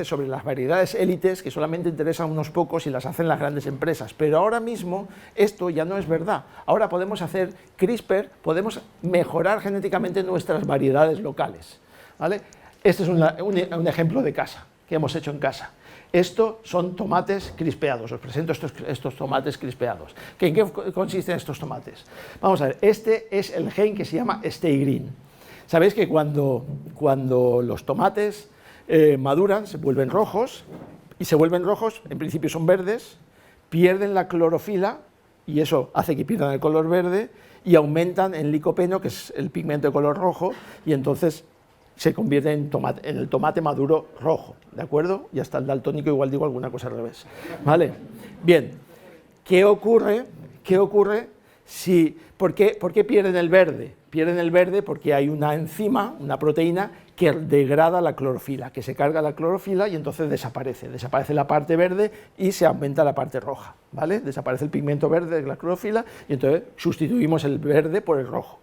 Speaker 1: sobre las variedades élites que solamente interesan a unos pocos y las hacen las grandes empresas. Pero ahora mismo esto ya no es verdad. Ahora podemos hacer CRISPR, podemos mejorar genéticamente nuestras variedades locales, ¿vale? Este es un ejemplo de casa, que hemos hecho en casa. Estos son tomates crispeados. Os presento estos tomates crispeados. ¿En qué consisten estos tomates? Vamos a ver, este es el gen que se llama Stay Green. Sabéis que cuando los tomates maduran, se vuelven rojos, y se vuelven rojos, en principio son verdes, pierden la clorofila, y eso hace que pierdan el color verde, y aumentan en licopeno, que es el pigmento de color rojo, y entonces se convierte en el tomate maduro rojo, ¿de acuerdo? Y hasta el daltónico igual digo alguna cosa al revés, ¿vale? Bien, ¿qué ocurre si... ¿Por qué pierden el verde? Pierden el verde porque hay una enzima, una proteína, que degrada la clorofila, que se carga la clorofila y entonces desaparece la parte verde y se aumenta la parte roja, ¿vale? Desaparece el pigmento verde de la clorofila y entonces sustituimos el verde por el rojo.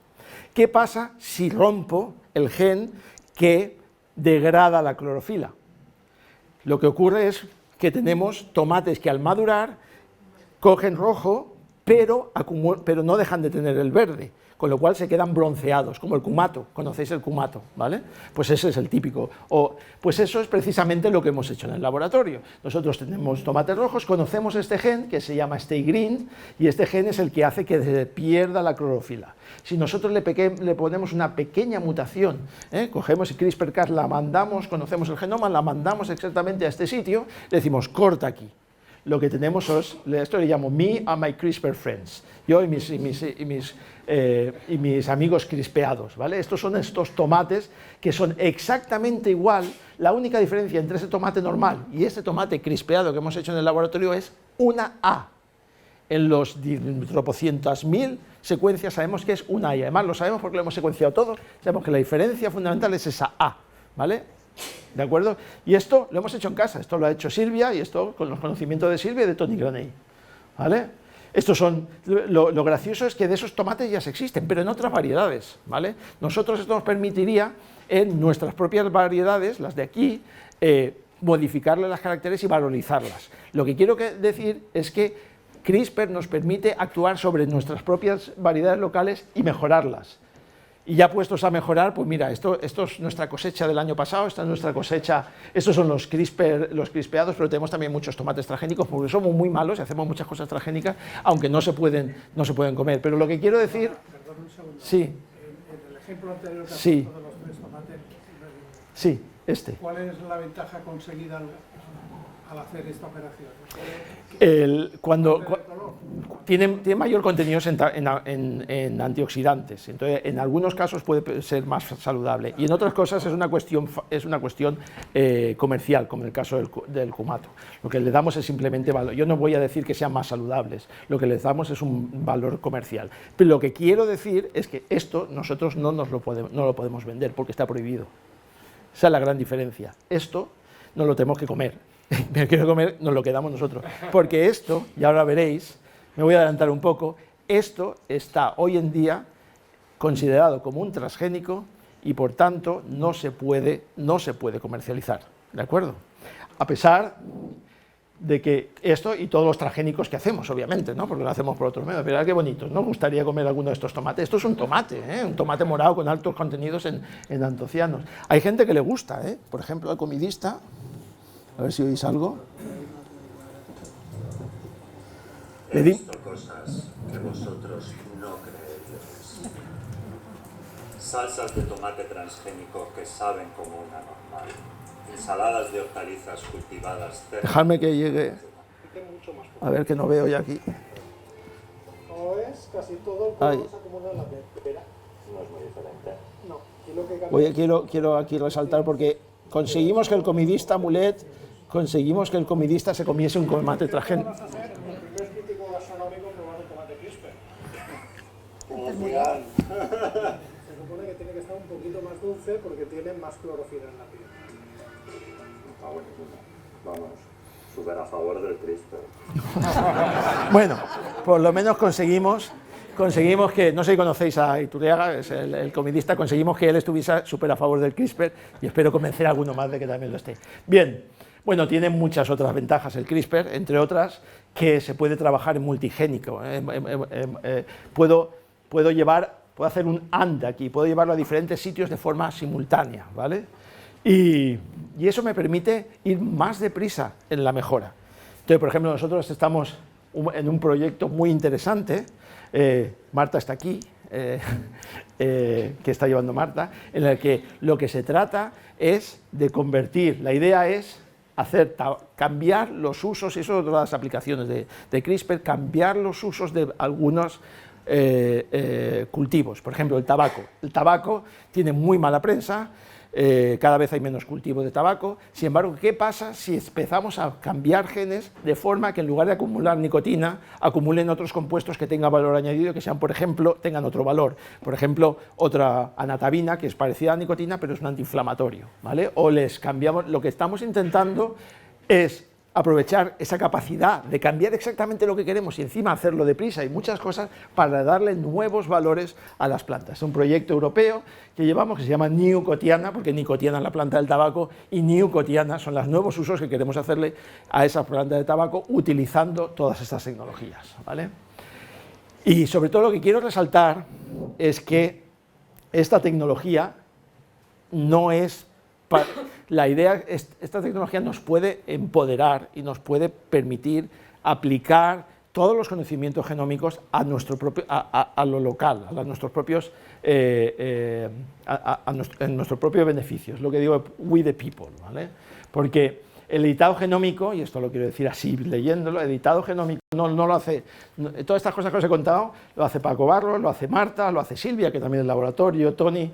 Speaker 1: ¿Qué pasa si rompo el gen que degrada la clorofila? Lo que ocurre es que tenemos tomates que al madurar cogen rojo, pero no dejan de tener el verde, con lo cual se quedan bronceados, como el cumato. ¿Conocéis el cumato? ¿Vale? Pues ese es el típico. Pues eso es precisamente lo que hemos hecho en el laboratorio. Nosotros tenemos tomates rojos, conocemos este gen que se llama Stay Green, y este gen es el que hace que se pierda la clorofila. Si nosotros le ponemos una pequeña mutación, cogemos CRISPR-Cas, la mandamos, conocemos el genoma, la mandamos exactamente a este sitio, le decimos corta aquí. Lo que tenemos es, esto le llamo me and my CRISPR friends, yo y mis amigos crispeados, ¿vale? Estos son estos tomates que son exactamente igual. La única diferencia entre ese tomate normal y este tomate crispeado que hemos hecho en el laboratorio es una A. En los tropocientas mil secuencias sabemos que es una A, y además lo sabemos porque lo hemos secuenciado todo, sabemos que la diferencia fundamental es esa A, ¿vale? ¿De acuerdo? Y esto lo hemos hecho en casa, esto lo ha hecho Silvia, y esto con los conocimientos de Silvia y de Tony Graney, ¿vale? Estos son, lo gracioso es que de esos tomates ya se existen, pero en otras variedades, ¿vale? Nosotros esto nos permitiría, en nuestras propias variedades, las de aquí, modificarle las caracteres y valorizarlas. Lo que quiero decir es que CRISPR nos permite actuar sobre nuestras propias variedades locales y mejorarlas. Y ya puestos a mejorar, pues mira, esto es nuestra cosecha del año pasado, esta es nuestra cosecha, estos son los crispeados, pero tenemos también muchos tomates transgénicos porque somos muy malos y hacemos muchas cosas transgénicas, aunque no se pueden comer. Pero lo que quiero decir...
Speaker 4: Perdón un segundo.
Speaker 1: Sí.
Speaker 4: En el ejemplo anterior que has
Speaker 1: Sí.
Speaker 4: puesto de los 3 tomates,
Speaker 1: Sí, este.
Speaker 4: ¿cuál es la ventaja conseguida al hacer esta operación?
Speaker 1: tiene mayor contenido en antioxidantes, entonces en algunos casos puede ser más saludable y en otras cosas es una cuestión comercial, como en el caso del cumato. Lo que le damos es simplemente valor. Yo no voy a decir que sean más saludables, lo que les damos es un valor comercial. Pero lo que quiero decir es que esto nosotros no lo podemos vender porque está prohibido. Esa es la gran diferencia. Esto no lo tenemos que comer. Me quiero comer, nos lo quedamos nosotros. Porque esto, y ahora veréis, me voy a adelantar un poco, esto está hoy en día considerado como un transgénico y por tanto no se puede comercializar, ¿de acuerdo? A pesar de que esto y todos los transgénicos que hacemos, obviamente, ¿no? Porque lo hacemos por otros medios, pero qué bonito, ¿no? Me gustaría comer alguno de estos tomates. Esto es un tomate, un tomate morado con altos contenidos en antocianos. Hay gente que le gusta, por ejemplo, al comidista, a ver si oís algo.
Speaker 5: He visto cosas que vosotros no creeríais. Salsas de tomate transgénico que saben como una normal. Ensaladas de hortalizas cultivadas cerca.
Speaker 1: Dejadme que llegue. A ver, que no veo ya aquí.
Speaker 4: No es casi todo el
Speaker 1: Ahí.
Speaker 4: polvo se acumula en la pera.
Speaker 5: No es muy diferente.
Speaker 4: No. Y lo que cambia
Speaker 1: Quiero aquí resaltar porque conseguimos que el comidista Mulet, conseguimos que el comidista se comiese un tomate transgénico.
Speaker 4: vas a hacer como el primer crítico gastronómico probando tomate CRISPR. Se supone que tiene que estar un poquito más dulce porque tiene más clorofila en la piel.
Speaker 5: Ah, buenísimo. Vamos, súper a favor del CRISPR.
Speaker 1: Bueno, por lo menos conseguimos que, no sé si conocéis a Iturriaga, es el comidista, conseguimos que él estuviese súper a favor del CRISPR y espero convencer a alguno más de que también lo esté. Bien, bueno, tiene muchas otras ventajas el CRISPR, entre otras que se puede trabajar en multigénico. Puedo hacer un AND aquí, puedo llevarlo a diferentes sitios de forma simultánea, ¿vale? Y eso me permite ir más deprisa en la mejora. Entonces, por ejemplo, nosotros estamos en un proyecto muy interesante, Marta está aquí, que está llevando Marta, en el que lo que se trata es de convertir, la idea es cambiar los usos, y eso es otra de las aplicaciones de CRISPR, cambiar los usos de algunos cultivos. Por ejemplo, el tabaco. El tabaco tiene muy mala prensa, cada vez hay menos cultivo de tabaco. Sin embargo, ¿qué pasa si empezamos a cambiar genes de forma que en lugar de acumular nicotina, acumulen otros compuestos que tengan valor añadido, que sean, por ejemplo, tengan otro valor? Por ejemplo, otra anatabina, que es parecida a la nicotina, pero es un antiinflamatorio, ¿vale? O les cambiamos, lo que estamos intentando es aprovechar esa capacidad de cambiar exactamente lo que queremos y encima hacerlo deprisa y muchas cosas para darle nuevos valores a las plantas. Es un proyecto europeo que llevamos que se llama Nicotiana, porque Nicotiana es la planta del tabaco y Nicotiana son los nuevos usos que queremos hacerle a esa planta de tabaco utilizando todas estas tecnologías, ¿vale? Y sobre todo lo que quiero resaltar es que esta tecnología no es... La idea, esta tecnología nos puede empoderar y nos puede permitir aplicar todos los conocimientos genómicos a lo local, a nuestros propios, en nuestro propio beneficio. Es lo que digo, we the people, ¿vale? Porque el editado genómico, y esto lo quiero decir así leyéndolo, el editado genómico no lo hace, todas estas cosas que os he contado, lo hace Paco Barros, lo hace Marta, lo hace Silvia, que también es laboratorio, Tony,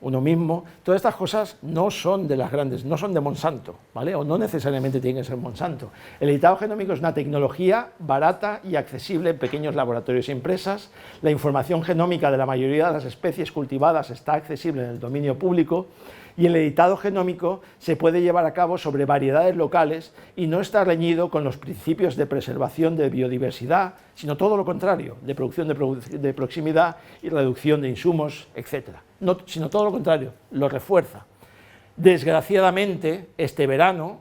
Speaker 1: uno mismo. Todas estas cosas no son de las grandes, no son de Monsanto, ¿vale? O no necesariamente tienen que ser Monsanto. El editado genómico es una tecnología barata y accesible en pequeños laboratorios y empresas. La información genómica de la mayoría de las especies cultivadas está accesible en el dominio público y el editado genómico se puede llevar a cabo sobre variedades locales y no está reñido con los principios de preservación de biodiversidad, sino todo lo contrario, de producción de proximidad y reducción de insumos, etc. No, sino todo lo contrario, lo refuerza. Desgraciadamente, este verano,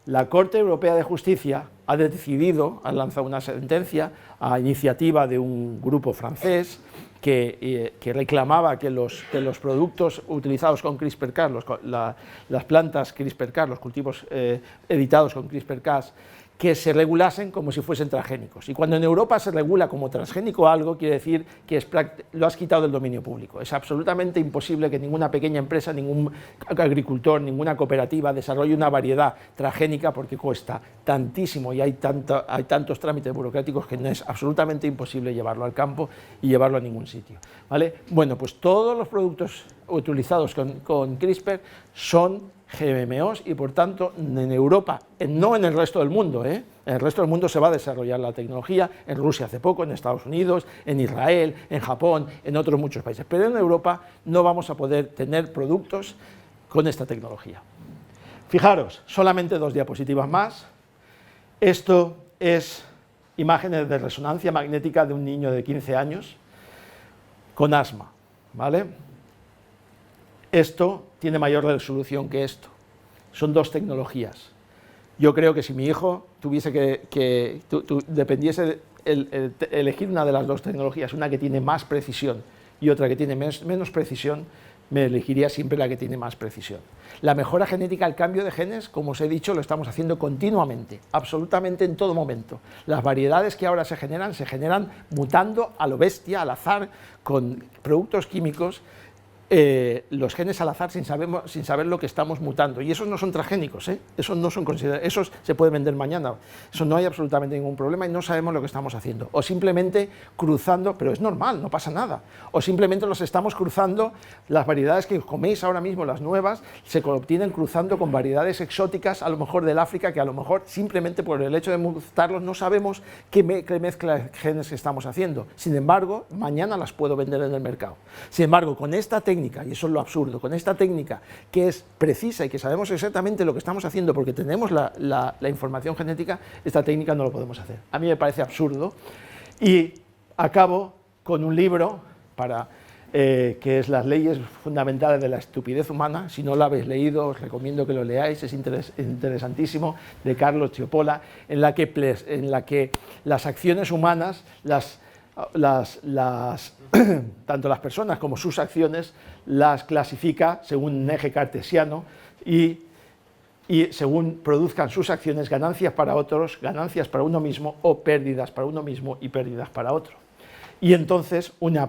Speaker 1: la Corte Europea de Justicia ha lanzado una sentencia a iniciativa de un grupo francés que reclamaba que los productos utilizados con CRISPR-Cas, las plantas CRISPR-Cas, los cultivos editados con CRISPR-Cas, que se regulasen como si fuesen transgénicos. Y cuando en Europa se regula como transgénico algo, quiere decir que lo has quitado del dominio público. Es absolutamente imposible que ninguna pequeña empresa, ningún agricultor, ninguna cooperativa desarrolle una variedad transgénica porque cuesta tantísimo y hay tantos trámites burocráticos que no es absolutamente imposible llevarlo al campo y llevarlo a ningún sitio, ¿vale? Bueno, pues todos los productos utilizados con CRISPR son GMOs y por tanto en Europa, no en el resto del mundo, en el resto del mundo se va a desarrollar la tecnología, en Rusia hace poco, en Estados Unidos, en Israel, en Japón, en otros muchos países, pero en Europa no vamos a poder tener productos con esta tecnología. Fijaros, solamente 2 diapositivas más. Esto es imágenes de resonancia magnética de un niño de 15 años con asma, ¿vale? Esto tiene mayor resolución que esto. Son 2 tecnologías. Yo creo que si mi hijo tuviese dependiese elegir una de las 2 tecnologías, una que tiene más precisión y otra que tiene menos precisión, me elegiría siempre la que tiene más precisión. La mejora genética, el cambio de genes, como os he dicho, lo estamos haciendo continuamente, absolutamente en todo momento. Las variedades que ahora se generan mutando a lo bestia, al azar, con productos químicos, los genes al azar sin saber lo que estamos mutando, y esos no son transgénicos, esos no son considerados, esos se pueden vender mañana, eso no hay absolutamente ningún problema y no sabemos lo que estamos haciendo, o simplemente cruzando, pero es normal, no pasa nada, o simplemente los estamos cruzando, las variedades que coméis ahora mismo, las nuevas, se obtienen cruzando con variedades exóticas, a lo mejor del África, que a lo mejor simplemente por el hecho de mutarlos no sabemos qué mezcla de genes estamos haciendo, sin embargo, mañana las puedo vender en el mercado. Sin embargo, con esta técnica, y eso es lo absurdo, con esta técnica que es precisa y que sabemos exactamente lo que estamos haciendo porque tenemos la información genética, esta técnica no lo podemos hacer. A mí me parece absurdo y acabo con un libro que es Las leyes fundamentales de la estupidez humana. Si no lo habéis leído, os recomiendo que lo leáis, es interesantísimo, de Carlos Chiopola, en la que las acciones humanas, tanto las personas como sus acciones, las clasifica según un eje cartesiano y según produzcan sus acciones, ganancias para otros, ganancias para uno mismo, o pérdidas para uno mismo y pérdidas para otro. Y entonces una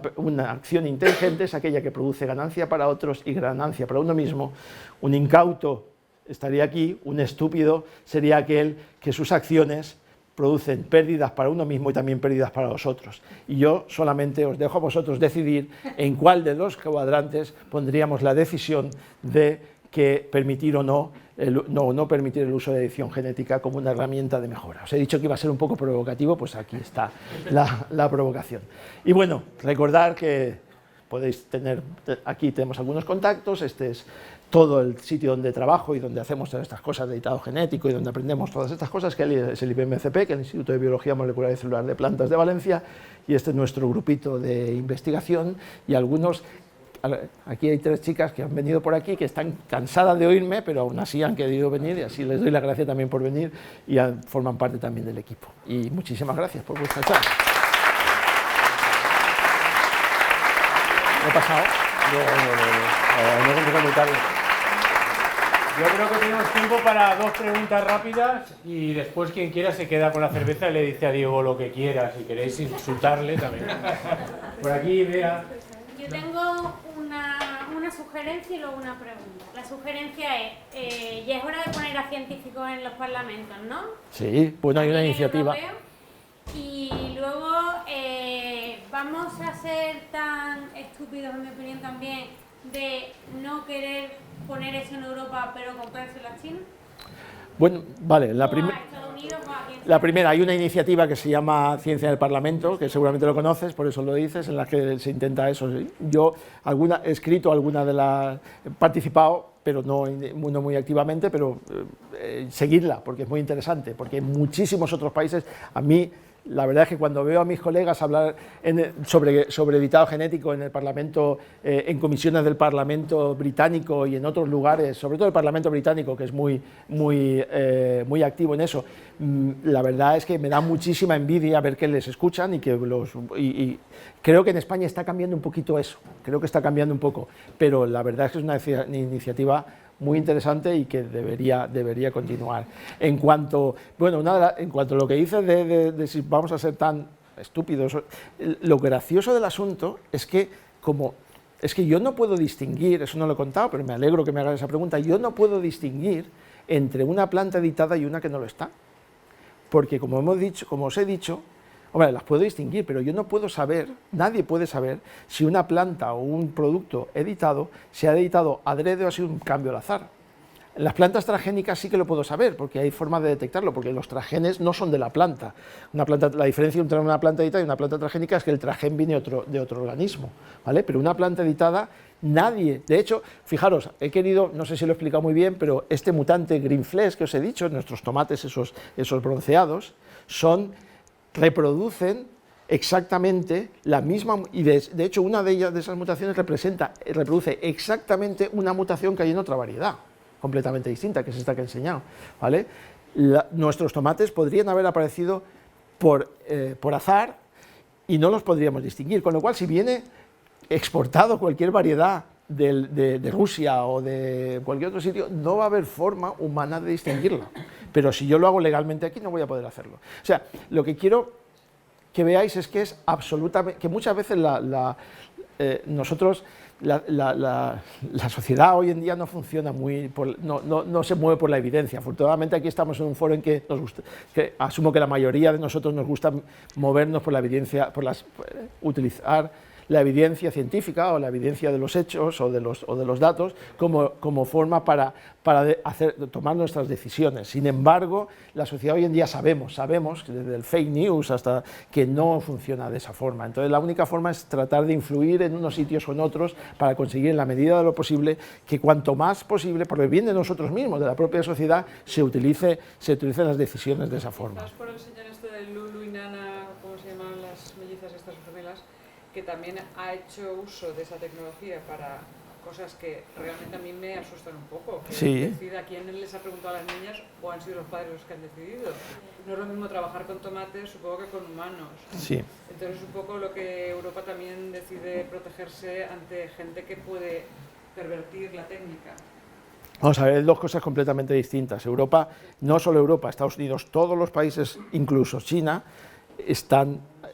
Speaker 1: acción inteligente es aquella que produce ganancia para otros y ganancia para uno mismo. Un incauto estaría aquí, un estúpido sería aquel que sus acciones producen pérdidas para uno mismo y también pérdidas para los otros. Y yo solamente os dejo a vosotros decidir en cuál de los cuadrantes pondríamos la decisión de que permitir o no permitir el uso de edición genética como una herramienta de mejora. Os he dicho que iba a ser un poco provocativo, pues aquí está la provocación. Y bueno, recordar que podéis aquí tenemos algunos contactos, este es todo el sitio donde trabajo y donde hacemos todas estas cosas de editado genético y donde aprendemos todas estas cosas, que es el IPMCP, que es el Instituto de Biología Molecular y Celular de Plantas de Valencia, y este es nuestro grupito de investigación, y algunos, aquí hay 3 chicas que han venido por aquí, que están cansadas de oírme, pero aún así han querido venir, y así les doy la gracia también por venir, y forman parte también del equipo. Y muchísimas gracias por vuestra charla. ¿Me he pasado? No, muy tarde.
Speaker 6: Yo creo que tenemos tiempo para 2 preguntas rápidas y después quien quiera se queda con la cerveza y le dice a Diego lo que quiera, si queréis insultarle también. Por aquí, Bea.
Speaker 7: Yo tengo una sugerencia y luego una pregunta. La sugerencia es, ya es hora de poner a científicos en los parlamentos, ¿no?
Speaker 1: Sí, bueno, hay una iniciativa.
Speaker 7: Y luego, vamos a ser tan estúpidos, en mi opinión también, de no querer poner eso en Europa, pero comprárselo a China.
Speaker 1: Bueno, vale, la primera, hay una iniciativa que se llama Ciencia en el Parlamento, que seguramente lo conoces, por eso lo dices, en la que se intenta eso. Yo he escrito he participado, pero no muy activamente, pero seguidla, porque es muy interesante, porque en muchísimos otros países, a mí, la verdad es que cuando veo a mis colegas hablar sobre editado genético en el Parlamento, en comisiones del Parlamento británico y en otros lugares, sobre todo el Parlamento británico, que es muy activo en eso, la verdad es que me da muchísima envidia ver que les escuchan y creo que en España está cambiando un poquito eso, creo que está cambiando un poco, pero la verdad es que es una iniciativa muy interesante y que debería continuar. En cuanto, bueno, en cuanto a lo que dices de si vamos a ser tan estúpidos, lo gracioso del asunto es que yo no puedo distinguir, eso no lo he contado, pero me alegro que me hagas esa pregunta, yo no puedo distinguir entre una planta editada y una que no lo está, porque como os he dicho, hombre, las puedo distinguir, pero yo no puedo saber, nadie puede saber si una planta o un producto editado se ha editado adrede o ha sido un cambio al azar. En las plantas transgénicas sí que lo puedo saber, porque hay forma de detectarlo, porque los transgenes no son de la planta. La diferencia entre una planta editada y una planta transgénica es que el transgen viene de otro organismo, ¿vale? Pero una planta editada, nadie, de hecho, fijaros, no sé si lo he explicado muy bien, pero este mutante Green Flesh que os he dicho, nuestros tomates esos bronceados, reproducen exactamente la misma, y de hecho una de esas mutaciones reproduce exactamente una mutación que hay en otra variedad, completamente distinta, que es esta que he enseñado, ¿vale? Nuestros tomates podrían haber aparecido por azar y no los podríamos distinguir, con lo cual si viene exportado cualquier variedad de Rusia o de cualquier otro sitio, no va a haber forma humana de distinguirla, pero si yo lo hago legalmente aquí no voy a poder hacerlo. O sea, lo que quiero que veáis es que es absolutamente, que muchas veces la sociedad hoy en día no funciona no se mueve por la evidencia. Afortunadamente aquí estamos en un foro en que asumo que la mayoría de nosotros nos gusta movernos por la evidencia, utilizar la evidencia científica o la evidencia de los hechos o de los datos como forma para tomar nuestras decisiones. Sin embargo, la sociedad hoy en día sabemos desde el fake news hasta que no funciona de esa forma. Entonces la única forma es tratar de influir en unos sitios o en otros para conseguir en la medida de lo posible que cuanto más posible, por el bien de nosotros mismos, de la propia sociedad, se utilicen las decisiones de esa forma.
Speaker 2: Estás por enseñar esto de Lulu y Nana, ¿cómo se llaman las mellizas estas gemelas? Que también ha hecho uso de esa tecnología para cosas que realmente a mí me asustan un poco. Que
Speaker 1: sí.
Speaker 2: Decida quién les ha preguntado a las niñas o han sido los padres los que han decidido. No es lo mismo trabajar con tomates, supongo, que con humanos.
Speaker 1: Sí.
Speaker 2: Entonces, un poco lo que Europa también decide protegerse ante gente que puede pervertir la técnica.
Speaker 1: Vamos a ver, dos cosas completamente distintas. Europa, no solo Europa, Estados Unidos, todos los países, incluso China,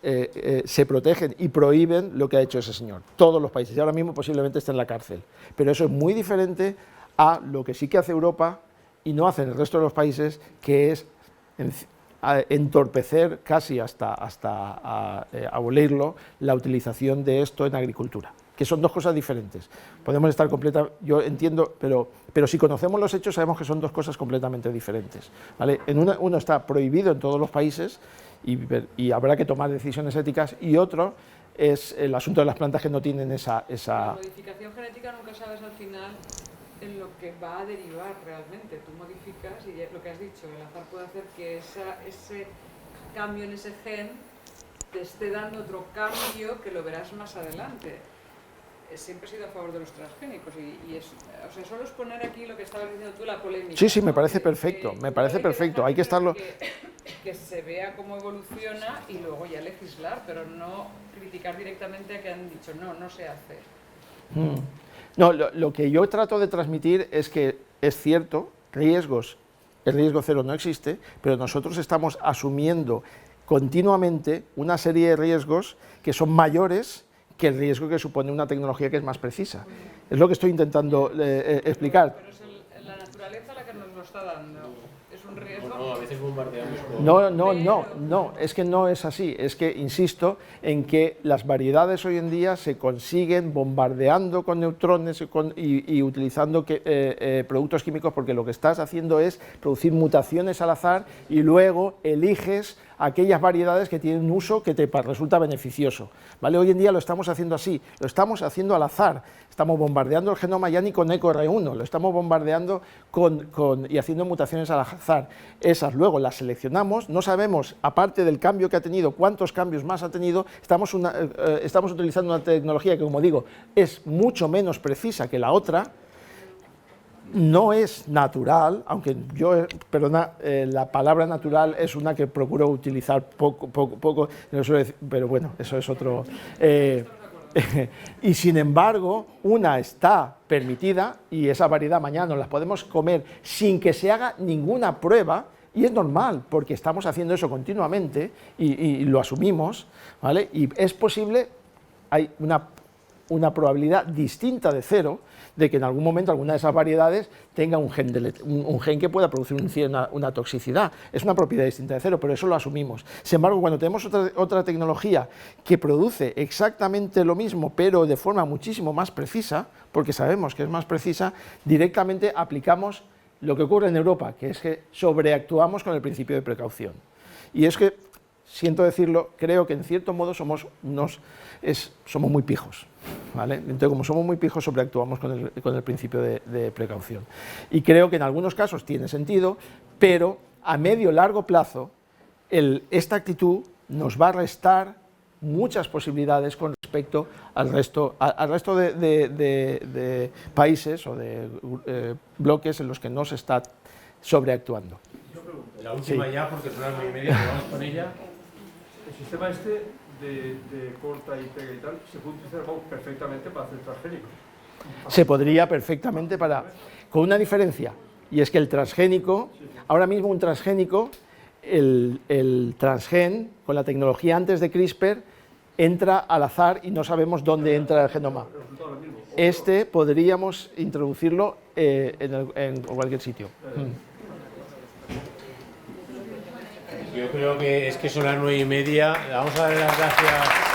Speaker 1: se protegen y prohíben lo que ha hecho ese señor, todos los países, y ahora mismo posiblemente esté en la cárcel, pero eso es muy diferente a lo que sí que hace Europa y no hacen el resto de los países, que es entorpecer casi hasta abolirlo la utilización de esto en agricultura, que son dos cosas diferentes. Podemos estar yo entiendo, pero si conocemos los hechos sabemos que son dos cosas completamente diferentes, ¿vale? Uno está prohibido en todos los países y habrá que tomar decisiones éticas, y otro es el asunto de las plantas que no tienen esa...
Speaker 2: La modificación genética nunca sabes al final en lo que va a derivar realmente. Tú modificas y lo que has dicho, el azar puede hacer que ese cambio en ese gen te esté dando otro cambio que lo verás más adelante. Siempre he sido a favor de los transgénicos o sea, solo es poner aquí lo que estabas diciendo tú, la polémica.
Speaker 1: Sí, me parece perfecto, hay que estarlo...
Speaker 2: Que se vea cómo evoluciona y luego ya legislar, pero no criticar directamente a que han dicho no se hace.
Speaker 1: No, lo que yo trato de transmitir es que es cierto, el riesgo cero no existe, pero nosotros estamos asumiendo continuamente una serie de riesgos que son mayores que el riesgo que supone una tecnología que es más precisa. Es lo que estoy intentando explicar.
Speaker 2: Pero es la naturaleza la que nos lo está dando. ¿Es un riesgo?
Speaker 6: No, a veces bombardeamos con...
Speaker 1: No, es que no es así. Es que insisto en que las variedades hoy en día se consiguen bombardeando con neutrones y utilizando productos químicos, porque lo que estás haciendo es producir mutaciones al azar y luego eliges aquellas variedades que tienen un uso que te resulta beneficioso, ¿vale? Hoy en día lo estamos haciendo así, lo estamos haciendo al azar, estamos bombardeando el genoma ya ni con EcoR1, lo estamos bombardeando y haciendo mutaciones al azar. Esas luego las seleccionamos, no sabemos, aparte del cambio que ha tenido, cuántos cambios más ha tenido, estamos utilizando una tecnología que, como digo, es mucho menos precisa que la otra. No es natural, aunque la palabra natural es una que procuro utilizar poco, pero bueno, eso es otro... Y sin embargo, una está permitida y esa variedad mañana nos las podemos comer sin que se haga ninguna prueba, y es normal, porque estamos haciendo eso continuamente y lo asumimos, ¿vale? Y es posible, hay una probabilidad distinta de cero de que en algún momento alguna de esas variedades tenga un gen que pueda producir una toxicidad. Es una propiedad distinta de cero, pero eso lo asumimos. Sin embargo, cuando tenemos otra tecnología que produce exactamente lo mismo, pero de forma muchísimo más precisa, porque sabemos que es más precisa, directamente aplicamos lo que ocurre en Europa, que es que sobreactuamos con el principio de precaución. Y es que, siento decirlo, creo que en cierto modo somos muy pijos, ¿vale? Entonces, como somos muy pijos, sobreactuamos con el principio de precaución. Y creo que en algunos casos tiene sentido, pero a medio largo plazo esta actitud nos va a restar muchas posibilidades con respecto al resto de países o de bloques en los que no se está sobreactuando.
Speaker 6: La última
Speaker 1: Sí.
Speaker 6: ya, porque son las 9:30, vamos con ella.
Speaker 8: El sistema este de corta y pega y tal se puede utilizar perfectamente para hacer transgénico.
Speaker 1: Se podría perfectamente con una diferencia, y es que el transgénico, ahora mismo un transgénico, el transgen, con la tecnología antes de CRISPR, entra al azar y no sabemos dónde entra el genoma. Este podríamos introducirlo en cualquier sitio.
Speaker 6: Yo creo que son las 9:30. Vamos a darle las gracias.